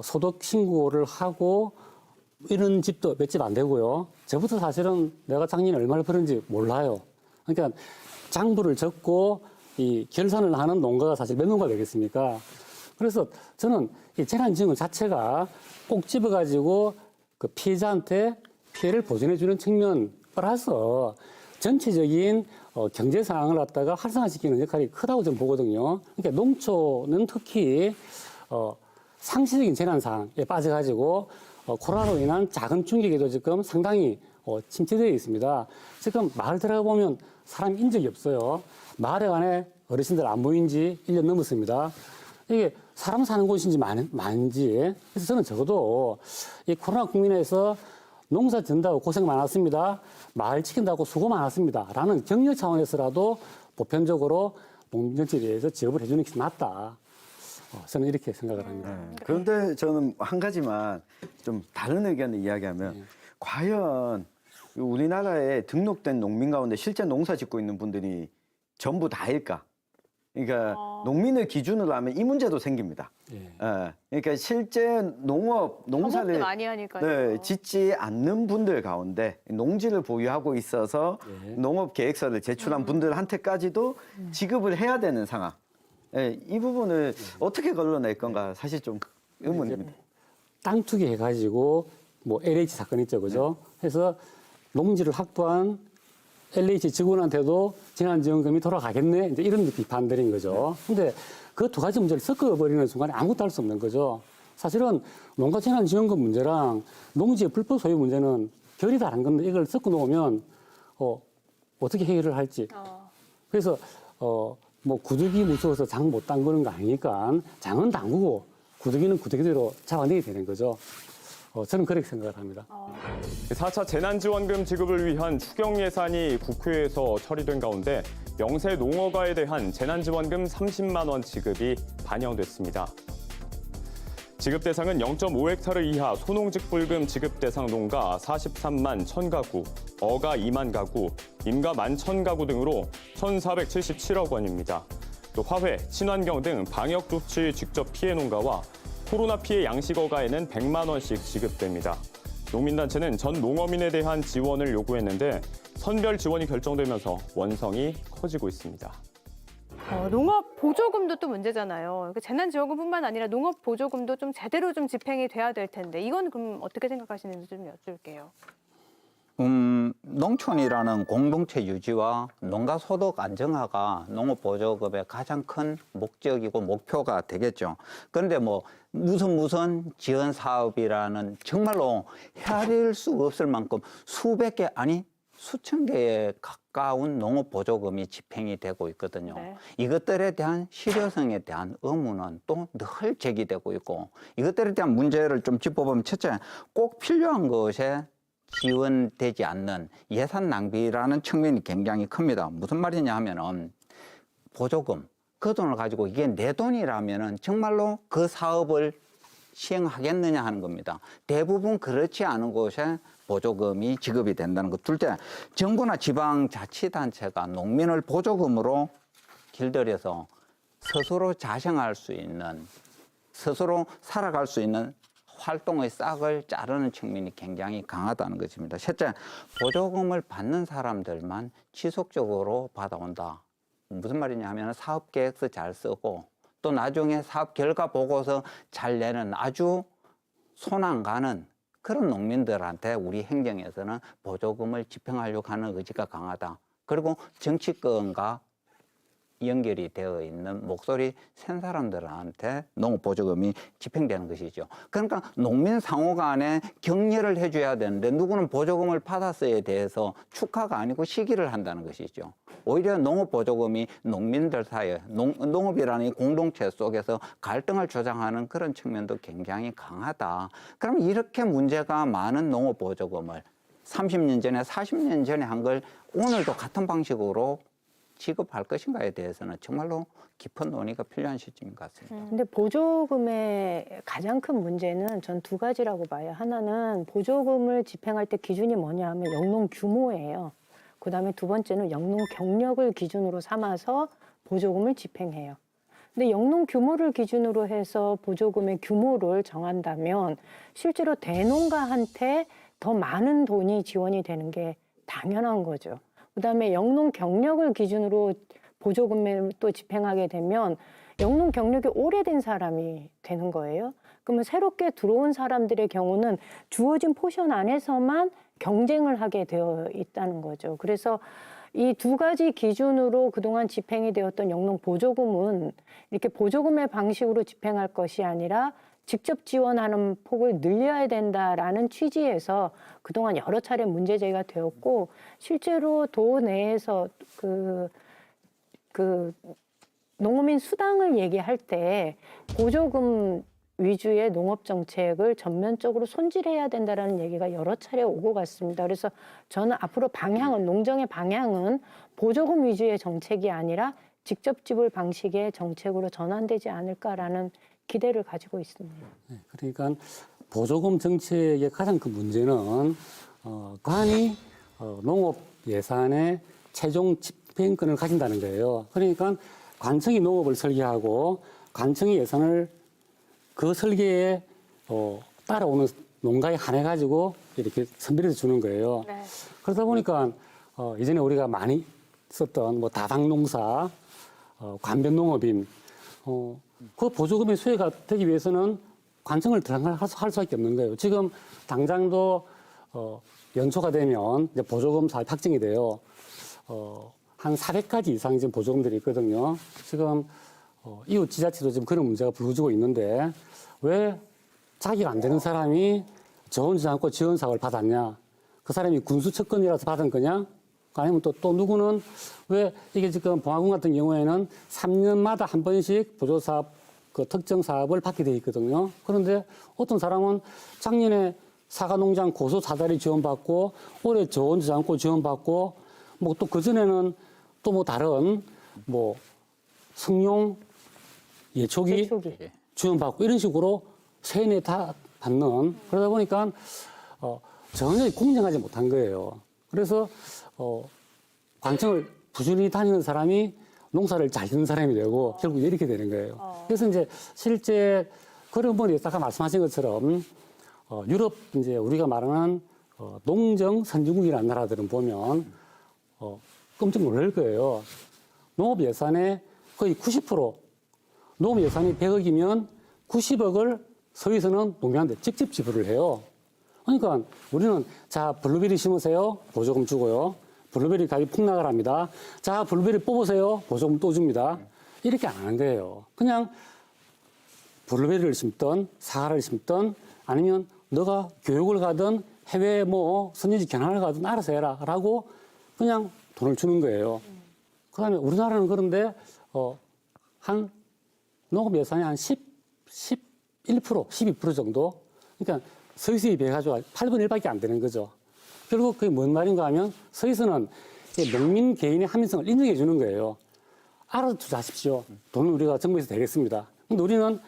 Speaker 11: 소득 신고를 하고 이런 집도 몇 집 안 되고요. 저부터 사실은 내가 작년에 얼마를 벌었는지 몰라요. 그러니까 장부를 적고 이 결산을 하는 농가가 사실 몇 농가 되겠습니까? 그래서 저는 이 재난지원금 자체가 꼭 집어가지고 그 피해자한테 피해를 보전해주는 측면이라서 전체적인 경제 상황을 갖다가 활성화시키는 역할이 크다고 저는 보거든요. 그러니까 농촌은 특히 상시적인 재난 상황에 빠져가지고 코로나로 인한 작은 충격에도 지금 상당히 침체되어 있습니다. 지금 마을 들어가 보면 사람 인적이 없어요. 마을에 관해 어르신들 안 보인 지 1년 넘었습니다. 이게 사람 사는 곳인지 많은지. 그래서 저는 적어도 이 코로나 국면에서 농사 짓는다고 고생 많았습니다. 마을 지킨다고 수고 많았습니다. 라는 격려 차원에서라도 보편적으로 농민정책에 대해서 지급을 해주는 게 맞다. 저는 이렇게 생각을 합니다.
Speaker 2: 그런데 저는 한 가지만 좀 다른 의견을 이야기하면 과연 우리나라에 등록된 농민 가운데 실제 농사 짓고 있는 분들이 전부 다일까? 그러니까 농민을 기준으로 하면 이 문제도 생깁니다. 그러니까 실제 농사를
Speaker 1: 많이 하니까요.
Speaker 2: 짓지 않는 분들 가운데 농지를 보유하고 있어서 농업 계획서를 제출한 분들한테까지도 지급을 해야 되는 상황. 이 부분을 어떻게 걸러낼 건가 사실 좀 의문입니다.
Speaker 11: 땅 투기해가지고 뭐 LH 사건 있죠, 그죠? 그래서 농지를 확보한 LH 직원한테도 재난지원금이 돌아가겠네, 이제 이런 비판들인 거죠. 근데 그 두 가지 문제를 섞어버리는 순간에 아무것도 할 수 없는 거죠. 사실은 농가 재난지원금 문제랑 농지의 불법 소유 문제는 결이 다른 건데 이걸 섞어 놓으면 어떻게 해결을 할지. 그래서 뭐 구더기 무서워서 장 못 담그는 거 아니니까 장은 담그고 구더기는 구더기대로 잡아내게 되는 거죠. 저는 그렇게 생각을 합니다.
Speaker 12: 4차 재난지원금 지급을 위한 추경 예산이 국회에서 처리된 가운데 명세 농어가에 대한 재난지원금 30만 원 지급이 반영됐습니다. 지급 대상은 0.5헥타르 이하 소농직 불금 지급 대상 농가 43만 1000가구, 어가 2만 가구, 임가 11,000가구 등으로 1,477억 원입니다. 또 화훼, 친환경 등 방역 조치 직접 피해 농가와 코로나 피해 양식어가에는 100만 원씩 지급됩니다. 농민단체는 전 농어민에 대한 지원을 요구했는데 선별 지원이 결정되면서 원성이 커지고 있습니다.
Speaker 1: 농업 보조금도 또 문제잖아요. 재난지원금뿐만 아니라 농업 보조금도 좀 제대로 좀 집행이 돼야 될 텐데 이건 그럼 어떻게 생각하시는지 좀 여쭐게요.
Speaker 8: 농촌이라는 공동체 유지와 농가 소득 안정화가 농업 보조금의 가장 큰 목적이고 목표가 되겠죠. 그런데 뭐 무슨 지원 사업이라는 정말로 헤아릴 수 없을 만큼 수백 개 아니 수천 개에 가까운 농업 보조금이 집행이 되고 있거든요.
Speaker 1: 네.
Speaker 8: 이것들에 대한 실효성에 대한 의문은 또 늘 제기되고 있고 이것들에 대한 문제를 좀 짚어보면 첫째, 꼭 필요한 것에 지원되지 않는 예산 낭비라는 측면이 굉장히 큽니다. 무슨 말이냐 하면은 보조금, 그 돈을 가지고 이게 내 돈이라면은 정말로 그 사업을 시행하겠느냐 하는 겁니다. 대부분 그렇지 않은 곳에 보조금이 지급이 된다는 것. 둘째, 정부나 지방자치단체가 농민을 보조금으로 길들여서 스스로 자생할 수 있는, 스스로 살아갈 수 있는 활동의 싹을 자르는 측면이 굉장히 강하다는 것입니다. 셋째, 보조금을 받는 사람들만 지속적으로 받아온다. 무슨 말이냐 하면 사업 계획서 잘 쓰고 또 나중에 사업 결과 보고서 잘 내는 아주 손 안 가는 그런 농민들한테 우리 행정에서는 보조금을 집행하려고 하는 의지가 강하다. 그리고 정치권과 연결이 되어 있는 목소리 센 사람들한테 농업 보조금이 집행되는 것이죠. 그러니까 농민 상호 간에 격려를 해줘야 되는데 누구는 보조금을 받았어에 대해서 축하가 아니고 시기를 한다는 것이죠. 오히려 농업 보조금이 농민들 사이에 농업이라는 이 공동체 속에서 갈등을 조장하는 그런 측면도 굉장히 강하다. 그럼 이렇게 문제가 많은 농업 보조금을 30년 전에 40년 전에 한 걸 오늘도 같은 방식으로 지급할 것인가에 대해서는 정말로 깊은 논의가 필요한 시점인 것 같습니다.
Speaker 9: 근데 보조금의 가장 큰 문제는 전 두 가지라고 봐요. 하나는 보조금을 집행할 때 기준이 뭐냐 하면 영농 규모예요. 그다음에 두 번째는 영농 경력을 기준으로 삼아서 보조금을 집행해요. 근데 영농 규모를 기준으로 해서 보조금의 규모를 정한다면 실제로 대농가한테 더 많은 돈이 지원이 되는 게 당연한 거죠. 그다음에 영농 경력을 기준으로 보조금을 또 집행하게 되면 영농 경력이 오래된 사람이 되는 거예요. 그러면 새롭게 들어온 사람들의 경우는 주어진 포션 안에서만 경쟁을 하게 되어 있다는 거죠. 그래서 이 두 가지 기준으로 그동안 집행이 되었던 영농 보조금은 이렇게 보조금의 방식으로 집행할 것이 아니라 직접 지원하는 폭을 늘려야 된다라는 취지에서 그동안 여러 차례 문제 제기가 되었고 실제로 도 내에서 그 농어민 수당을 얘기할 때 보조금 위주의 농업 정책을 전면적으로 손질해야 된다라는 얘기가 여러 차례 오고 갔습니다. 그래서 저는 앞으로 방향은 농정의 방향은 보조금 위주의 정책이 아니라 직접 지불 방식의 정책으로 전환되지 않을까라는 기대를 가지고 있습니다.
Speaker 11: 네, 그러니까 보조금 정책의 가장 큰 문제는 관이 농업 예산의 최종 집행권을 가진다는 거예요. 그러니까 관청이 농업을 설계하고 관청이 예산을 그 설계에 따라오는 농가에 한해가지고 이렇게 선별해서 주는 거예요.
Speaker 1: 네.
Speaker 11: 그러다 보니까 예전에 우리가 많이 썼던 뭐 다당농사, 관변농업인 그 보조금의 수혜가 되기 위해서는 관청을 할 수밖에 없는 거예요. 지금 당장도 연초가 되면 이제 보조금 사업이 확정이 돼요. 한 400가지 이상 지금 보조금들이 있거든요. 지금 이웃 지자체도 지금 그런 문제가 불거지고 있는데 왜 자기가 안 되는 사람이 저온지 않고 지원 사업을 받았냐? 그 사람이 군수 측근이라서 받은 거냐? 아니면 또 누구는 왜 이게 지금 봉화군 같은 경우에는 3년마다 한 번씩 보조사업 그 특정 사업을 받게 돼 있거든요. 그런데 어떤 사람은 작년에 사과농장 고소 사다리 지원받고 올해 저온지 않고 지원받고 뭐 또 그전에는 또 뭐 다른 뭐 성룡 예초기 지원받고 이런 식으로 세네 다 받는 그러다 보니까 전혀 공정하지 못한 거예요. 그래서 관청을 부지런히 다니는 사람이 농사를 잘 짓는 사람이 되고 결국 이렇게 되는 거예요. 그래서 이제 실제 그런 분이 아까 말씀하신 것처럼 유럽 이제 우리가 말하는 농정 선진국이라는 나라들은 보면 깜짝 놀랄 거예요. 농업 예산의 거의 90%, 농업 예산이 100억이면 90억을 서울에서는 농민한테 직접 지불을 해요. 그러니까 우리는 자 블루베리 심으세요, 보조금 주고요. 블루베리 가격이 폭락을 합니다. 자 블루베리 뽑으세요, 보조금 또 줍니다. 이렇게 안 하는 거예요. 그냥 블루베리를 심든 사과를 심든 아니면 너가 교육을 가든 해외 뭐 선진지 견학을 가든 알아서 해라 라고 그냥 돈을 주는 거예요. 그다음에 우리나라는 그런데 한 농업 예산이 한 11%, 12% 정도. 그러니까 서울에 비해 가지고 8분의 1밖에 안 되는 거죠. 결국 그게 뭔 말인가 하면 서울에서는 농민 개인의 합리성을 인정해 주는 거예요. 알아서 투자하십시오. 돈은 우리가 정부에서 대겠습니다. 근데 우리는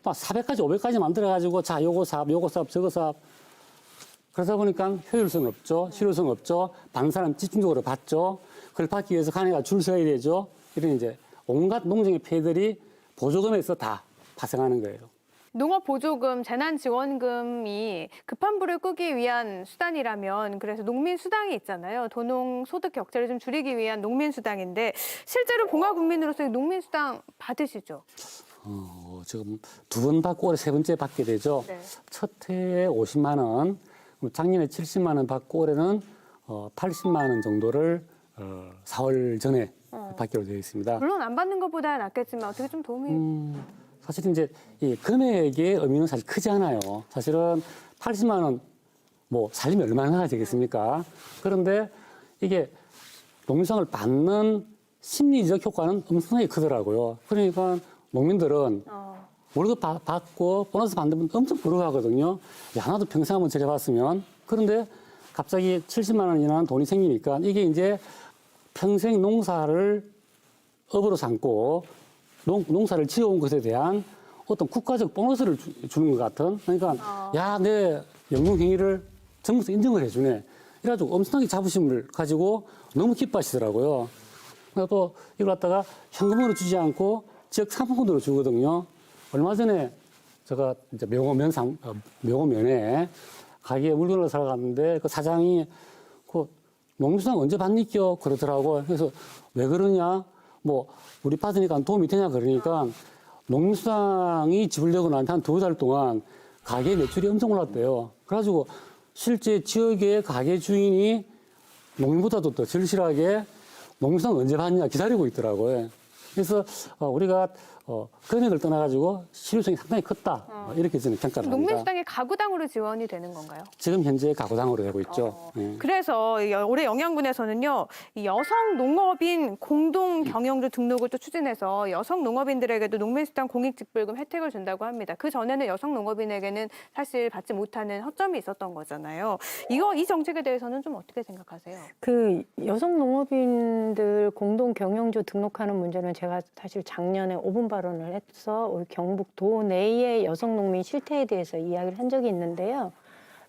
Speaker 11: 막 400까지, 500까지 만들어가지고 자, 요거 사업, 요거 사업, 저거 사업. 그러다 보니까 효율성 없죠. 실효성 없죠. 받는 사람 집중적으로 받죠. 그걸 받기 위해서 간에가 줄 서야 되죠. 이런 이제 온갖 농정의 폐해들이 보조금에서 다 발생하는 거예요.
Speaker 1: 농업보조금, 재난지원금이 급한 불을 끄기 위한 수단이라면 그래서 농민수당이 있잖아요. 도농소득 격차를 좀 줄이기 위한 농민수당인데 실제로 봉화군민으로서 이 농민수당 받으시죠?
Speaker 11: 지금 2번 받고 올해 3번째 받게 되죠.
Speaker 1: 네.
Speaker 11: 첫 해에 50만 원, 작년에 70만 원 받고 올해는 80만 원 정도를 4월 전에 받기로 되어 있습니다.
Speaker 1: 물론 안 받는 것보다 낫겠지만 어떻게 좀 도움이...
Speaker 11: 사실 이제 이 금액의 의미는 사실 크지 않아요. 사실은 80만 원 뭐 살리면 얼마나 되겠습니까? 그런데 이게 농민수당을 받는 심리적 효과는 엄청나게 크더라고요. 그러니까 농민들은 월급 받고 보너스 받는 분 엄청 부러워하거든요. 야, 나도 평생 한번 저래봤으면. 그런데 갑자기 70만 원이라는 돈이 생기니까 이게 이제 평생 농사를 업으로 삼고 농사를 지어온 것에 대한 어떤 국가적 보너스를 주는 것 같은. 그러니까 야, 내 영농행위를 정부에서 인정을 해주네. 이래가지고 엄청나게 자부심을 가지고 너무 기뻐하시더라고요. 그러니까 또 이걸 갖다가 현금으로 주지 않고 지역 상품권으로 주거든요. 얼마 전에 제가 이제 묘고면에 가게에 물건을 사러 갔는데 그 사장이 그 농수당 언제 받니껴 그러더라고요. 그래서 왜 그러냐? 뭐 우리 받으니까 도움이 되냐 그러니까 농수당이 지불되고 난 한 2달 동안 가게 매출이 엄청 올랐대요. 그래가지고 실제 지역의 가게 주인이 농민보다도 더 절실하게 농수당 언제 받냐 기다리고 있더라고요. 그래서 우리가 금액을 떠나가지고 실효성이 상당히 컸다. 이렇게 저는 평가를 합니다.
Speaker 1: 농민수당이 가구당으로 지원이 되는 건가요?
Speaker 11: 지금 현재 가구당으로 되고 있죠.
Speaker 1: 그래서 올해 영양군에서는요, 이 여성 농업인 공동 경영주 등록을 또 추진해서 여성 농업인들에게도 농민수당 공익직불금 혜택을 준다고 합니다. 그 전에는 여성 농업인에게는 사실 받지 못하는 허점이 있었던 거잖아요. 이 정책에 대해서는 좀 어떻게 생각하세요?
Speaker 9: 그 여성 농업인들 공동 경영주 등록하는 문제는 제가 사실 작년에 5분 발언을 해서 우리 경북 도내의 여성 농민 실태에 대해서 이야기를 한 적이 있는데요.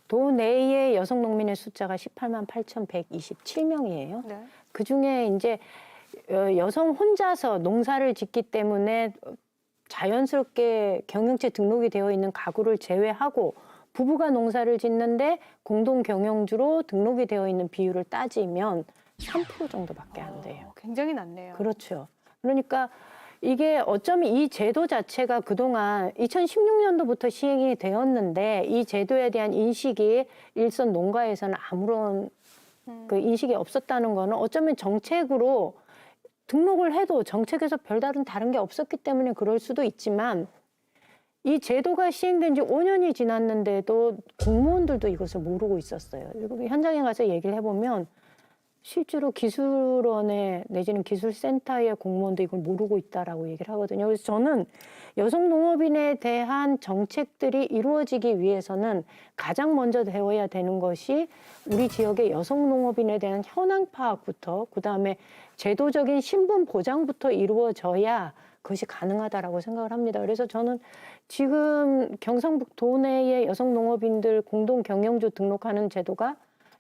Speaker 9: 도내의 여성 농민의 숫자가 18만 8,127명이에요.
Speaker 1: 네.
Speaker 9: 그중에 이제 여성 혼자서 농사를 짓기 때문에 자연스럽게 경영체 등록이 되어 있는 가구를 제외하고 부부가 농사를 짓는데 공동 경영주로 등록이 되어 있는 비율을 따지면 3% 정도밖에 안 돼요.
Speaker 1: 굉장히 낮네요.
Speaker 9: 그렇죠. 그러니까 이게 어쩌면 이 제도 자체가 그동안 2016년도부터 시행이 되었는데 이 제도에 대한 인식이 일선 농가에서는 아무런 그 인식이 없었다는 거는 어쩌면 정책으로 등록을 해도 정책에서 별다른 다른 게 없었기 때문에 그럴 수도 있지만 이 제도가 시행된 지 5년이 지났는데도 공무원들도 이것을 모르고 있었어요. 현장에 가서 얘기를 해보면 실제로 기술원에 내지는 기술센터의 공무원도 이걸 모르고 있다라고 얘기를 하거든요. 그래서 저는 여성 농업인에 대한 정책들이 이루어지기 위해서는 가장 먼저 되어야 되는 것이 우리 지역의 여성 농업인에 대한 현황 파악부터 그다음에 제도적인 신분 보장부터 이루어져야 그것이 가능하다라고 생각을 합니다. 그래서 저는 지금 경상북도 내의 여성 농업인들 공동 경영주 등록하는 제도가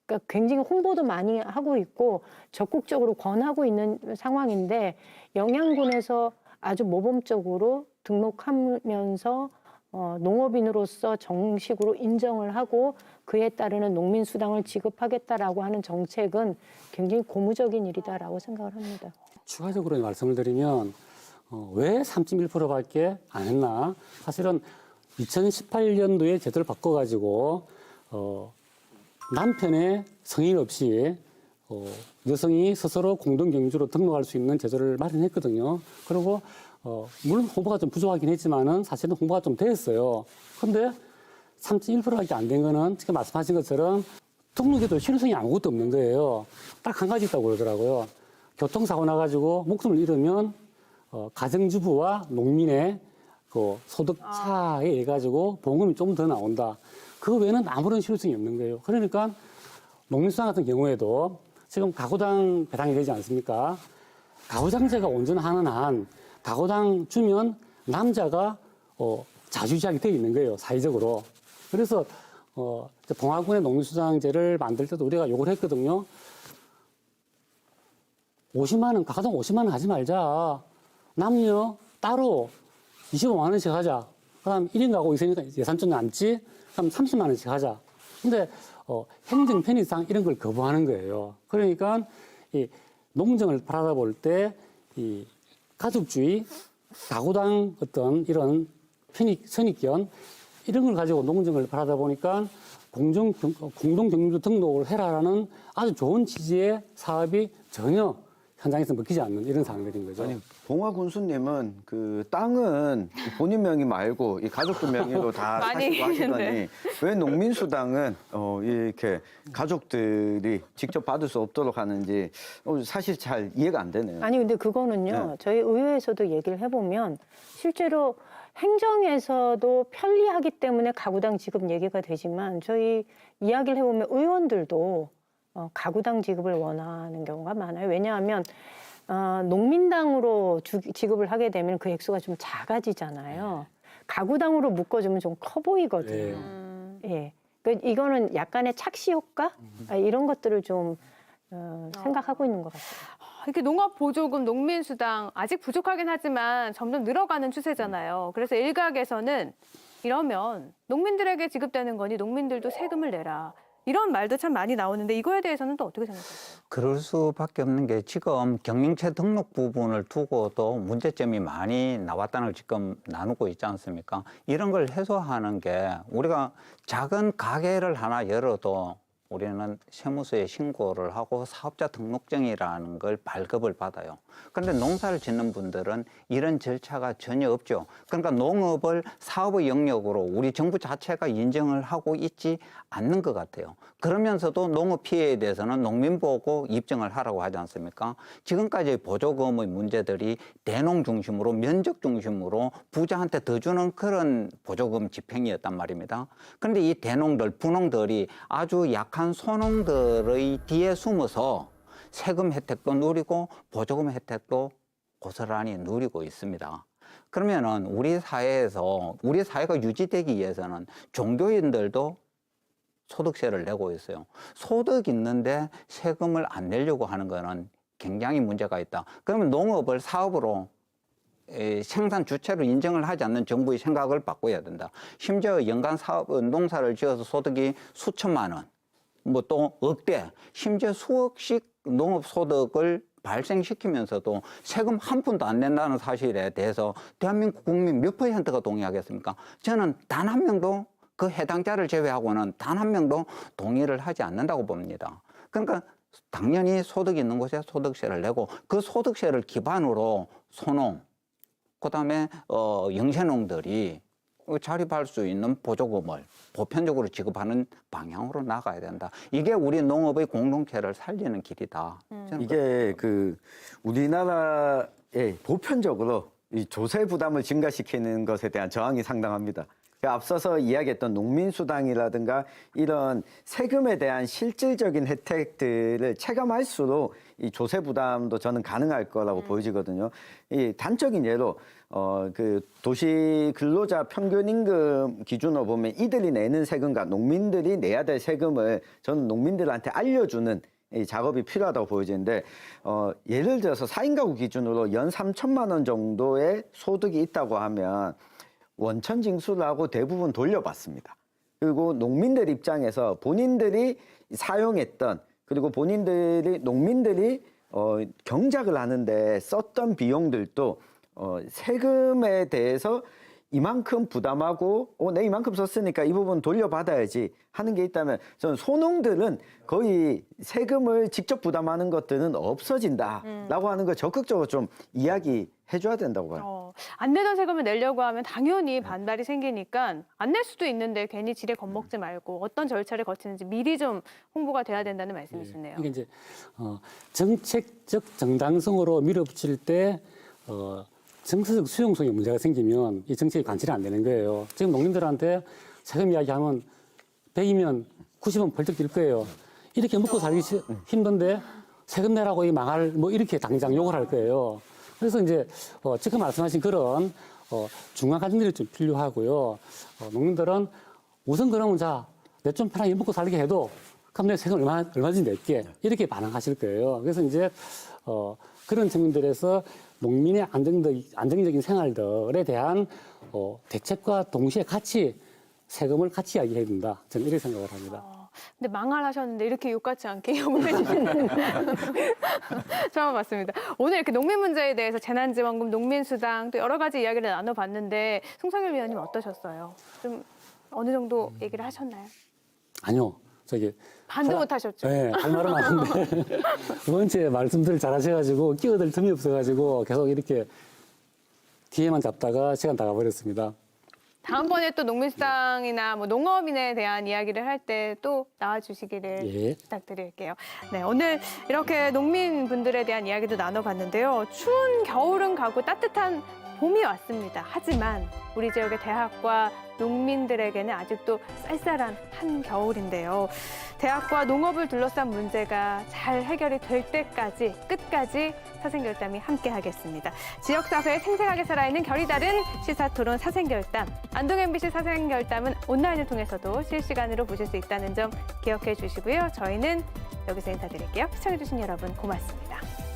Speaker 9: 그러니까 굉장히 홍보도 많이 하고 있고 적극적으로 권하고 있는 상황인데 영양군에서 아주 모범적으로 등록하면서 농업인으로서 정식으로 인정을 하고 그에 따르는 농민수당을 지급하겠다라고 하는 정책은 굉장히 고무적인 일이다라고 생각을 합니다.
Speaker 11: 추가적으로 말씀을 드리면 왜 3.1%밖에 안 했나? 사실은 2018년도에 제도를 바꿔가지고 남편의 성인 없이 여성이 스스로 공동경주로 등록할 수 있는 제도를 마련했거든요. 그리고 물론 홍보가 좀 부족하긴 했지만은 사실은 홍보가 좀 됐어요. 그런데 3.1%밖에 안 된 거는 지금 말씀하신 것처럼 등록에도 실효성이 아무것도 없는 거예요. 딱 한 가지 있다고 그러더라고요. 교통사고 나가지고 목숨을 잃으면 가정주부와 농민의 그 소득 차에 의해 가지고 보험금이 좀 더 나온다. 그 외에는 아무런 실효성이 없는 거예요. 그러니까 농민수당 같은 경우에도 지금 가구당 배당이 되지 않습니까? 가구장제가 온전하는 한 가구당 주면 남자가 자주지하게 되어 있는 거예요. 사회적으로. 그래서 봉화군의 농민수당제를 만들 때도 우리가 요구를 했거든요. 50만 원, 가구당 50만 원 하지 말자. 남녀 따로 25만 원씩 하자. 그다음 1인 가구 있으니까 예산 좀 남지. 그럼 30만 원씩 하자. 근데 행정 편의상 이런 걸 거부하는 거예요. 그러니까 이 농정을 바라볼 때 이 가족주의, 가구당 어떤 이런 선입견 이런 걸 가지고 농정을 바라다 보니까 공동경주 등록을 해라라는 아주 좋은 취지의 사업이 전혀 현장에서 먹히지 않는 이런 상황들인 거죠.
Speaker 2: 아니, 봉화 군수님은 그 땅은 본인 명의 말고 이 가족들 명의로 다
Speaker 1: 많이
Speaker 2: 사시고 하시더니
Speaker 1: 네.
Speaker 2: 왜 농민수당은 이렇게 가족들이 직접 받을 수 없도록 하는지 사실 잘 이해가 안 되네요.
Speaker 9: 아니 근데 그거는요.
Speaker 2: 네.
Speaker 9: 저희 의회에서도 얘기를 해보면 실제로 행정에서도 편리하기 때문에 가구당 지급 얘기가 되지만 저희 이야기를 해보면 의원들도 가구당 지급을 원하는 경우가 많아요. 왜냐하면 농민당으로 지급을 하게 되면 그 액수가 좀 작아지잖아요. 가구당으로 묶어주면 좀 커 보이거든요. 예. 그러니까 이거는 약간의 착시 효과 이런 것들을 좀 생각하고 있는 것 같아요.
Speaker 1: 이렇게 농업보조금, 농민수당 아직 부족하긴 하지만 점점 늘어가는 추세잖아요. 그래서 일각에서는 이러면 농민들에게 지급되는 거니 농민들도 세금을 내라. 이런 말도 참 많이 나오는데 이거에 대해서는 또 어떻게 생각하세요?
Speaker 8: 그럴 수밖에 없는 게 지금 경영체 등록 부분을 두고도 문제점이 많이 나왔다는 걸 지금 나누고 있지 않습니까? 이런 걸 해소하는 게 우리가 작은 가게를 하나 열어도 우리는 세무서에 신고를 하고 사업자 등록증이라는 걸 발급을 받아요. 그런데 농사를 짓는 분들은 이런 절차가 전혀 없죠. 그러니까 농업을 사업의 영역으로 우리 정부 자체가 인정을 하고 있지 않는 것 같아요. 그러면서도 농업 피해에 대해서는 농민 보고 입증을 하라고 하지 않습니까? 지금까지 보조금의 문제들이 대농 중심으로 면적 중심으로 부자한테 더 주는 그런 보조금 집행이었단 말입니다. 그런데 이 대농들, 부농들이 아주 약한 소농들의 뒤에 숨어서 세금 혜택도 누리고 보조금 혜택도 고스란히 누리고 있습니다. 그러면은 우리 사회가 유지되기 위해서는 종교인들도 소득세를 내고 있어요. 소득 있는데 세금을 안 내려고 하는 거는 굉장히 문제가 있다. 그러면 농업을 사업으로 생산 주체로 인정을 하지 않는 정부의 생각을 바꿔야 된다. 심지어 연간 농사를 지어서 소득이 수천만 원, 뭐 또 억대, 심지어 수억씩 농업 소득을 발생시키면서도 세금 한 푼도 안 낸다는 사실에 대해서 대한민국 국민 몇 %가 동의하겠습니까? 저는 단 한 명도 그 해당자를 제외하고는 단 한 명도 동의를 하지 않는다고 봅니다. 그러니까 당연히 소득 있는 곳에 소득세를 내고 그 소득세를 기반으로 소농, 그다음에 영세농들이 자립할 수 있는 보조금을 보편적으로 지급하는 방향으로 나가야 된다. 이게 우리 농업의 공동체를 살리는 길이다.
Speaker 2: 이게 우리나라에 보편적으로 이 조세 부담을 증가시키는 것에 대한 저항이 상당합니다. 앞서서 이야기했던 농민수당이라든가 이런 세금에 대한 실질적인 혜택들을 체감할수록 이 조세 부담도 저는 가능할 거라고 보여지거든요. 이 단적인 예로 그 도시 근로자 평균 임금 기준으로 보면 이들이 내는 세금과 농민들이 내야 될 세금을 저는 농민들한테 알려주는 이 작업이 필요하다고 보여지는데 예를 들어서 4인 가구 기준으로 연 3천만 원 정도의 소득이 있다고 하면 원천 징수를 하고 대부분 돌려받습니다. 그리고 농민들 입장에서 본인들이 사용했던 그리고 농민들이 경작을 하는데 썼던 비용들도 세금에 대해서 이만큼 부담하고 내 이만큼 썼으니까 이 부분 돌려받아야지 하는 게 있다면 저는 소농들은 거의 세금을 직접 부담하는 것들은 없어진다라고 하는 걸 적극적으로 좀 이야기해줘야 된다고 봐요.
Speaker 1: 안 내던 세금을 내려고 하면 당연히 반발이 생기니까 안 낼 수도 있는데 괜히 지레 겁먹지 말고 어떤 절차를 거치는지 미리 좀 홍보가 돼야 된다는 말씀이시네요.
Speaker 11: 이게 이제 정책적 정당성으로 밀어붙일 때 정서적 수용성에 문제가 생기면 이 정책이 관철이 안 되는 거예요. 지금 농민들한테 세금 이야기하면 100이면 90은 벌떡 뛸 거예요. 이렇게 먹고 살기 힘든데 세금 내라고 이 망할 뭐 이렇게 당장 욕을 할 거예요. 그래서 이제 지금 말씀하신 그런 중간 과정들이 좀 필요하고요. 농민들은 우선 그러면 내 좀 편하게 먹고 살게 해도 그럼 내 세금 얼마든지 낼게 이렇게 반응하실 거예요. 그래서 이제 그런 측면들에서 농민의 안정적인 생활들에 대한 대책과 동시에 같이 세금을 같이 이야기해야 된다. 저는 이렇게 생각을 합니다.
Speaker 1: 근데 망할하셨는데 이렇게 욕같지 않게 욕을 해주시는 처음 봤습니다. 오늘 이렇게 농민 문제에 대해서 재난지원금, 농민수당 또 여러 가지 이야기를 나눠봤는데 송성일 위원님 어떠셨어요? 좀 어느 정도 얘기를 하셨나요?
Speaker 11: 아니요.
Speaker 1: 반도 못 하셨죠?
Speaker 11: 네, 할 말은 많은데 두 번째 말씀들을 잘 하셔가지고 끼어들 틈이 없어가지고 계속 이렇게 뒤에만 잡다가 시간 다 가버렸습니다.
Speaker 1: 다음번에 또 농민수당이나 뭐 농업인에 대한 이야기를 할 때 또 나와주시기를 부탁드릴게요. 네, 오늘 이렇게 농민분들에 대한 이야기도 나눠봤는데요. 추운 겨울은 가고 따뜻한 봄이 왔습니다. 하지만 우리 지역의 대학과 농민들에게는 아직도 쌀쌀한 한겨울인데요. 대학과 농업을 둘러싼 문제가 잘 해결이 될 때까지 끝까지 사생결담이 함께하겠습니다. 지역사회에 생생하게 살아있는 결이 다른 시사토론 사생결담. 안동 MBC 사생결담은 온라인을 통해서도 실시간으로 보실 수 있다는 점 기억해 주시고요. 저희는 여기서 인사드릴게요. 시청해주신 여러분 고맙습니다.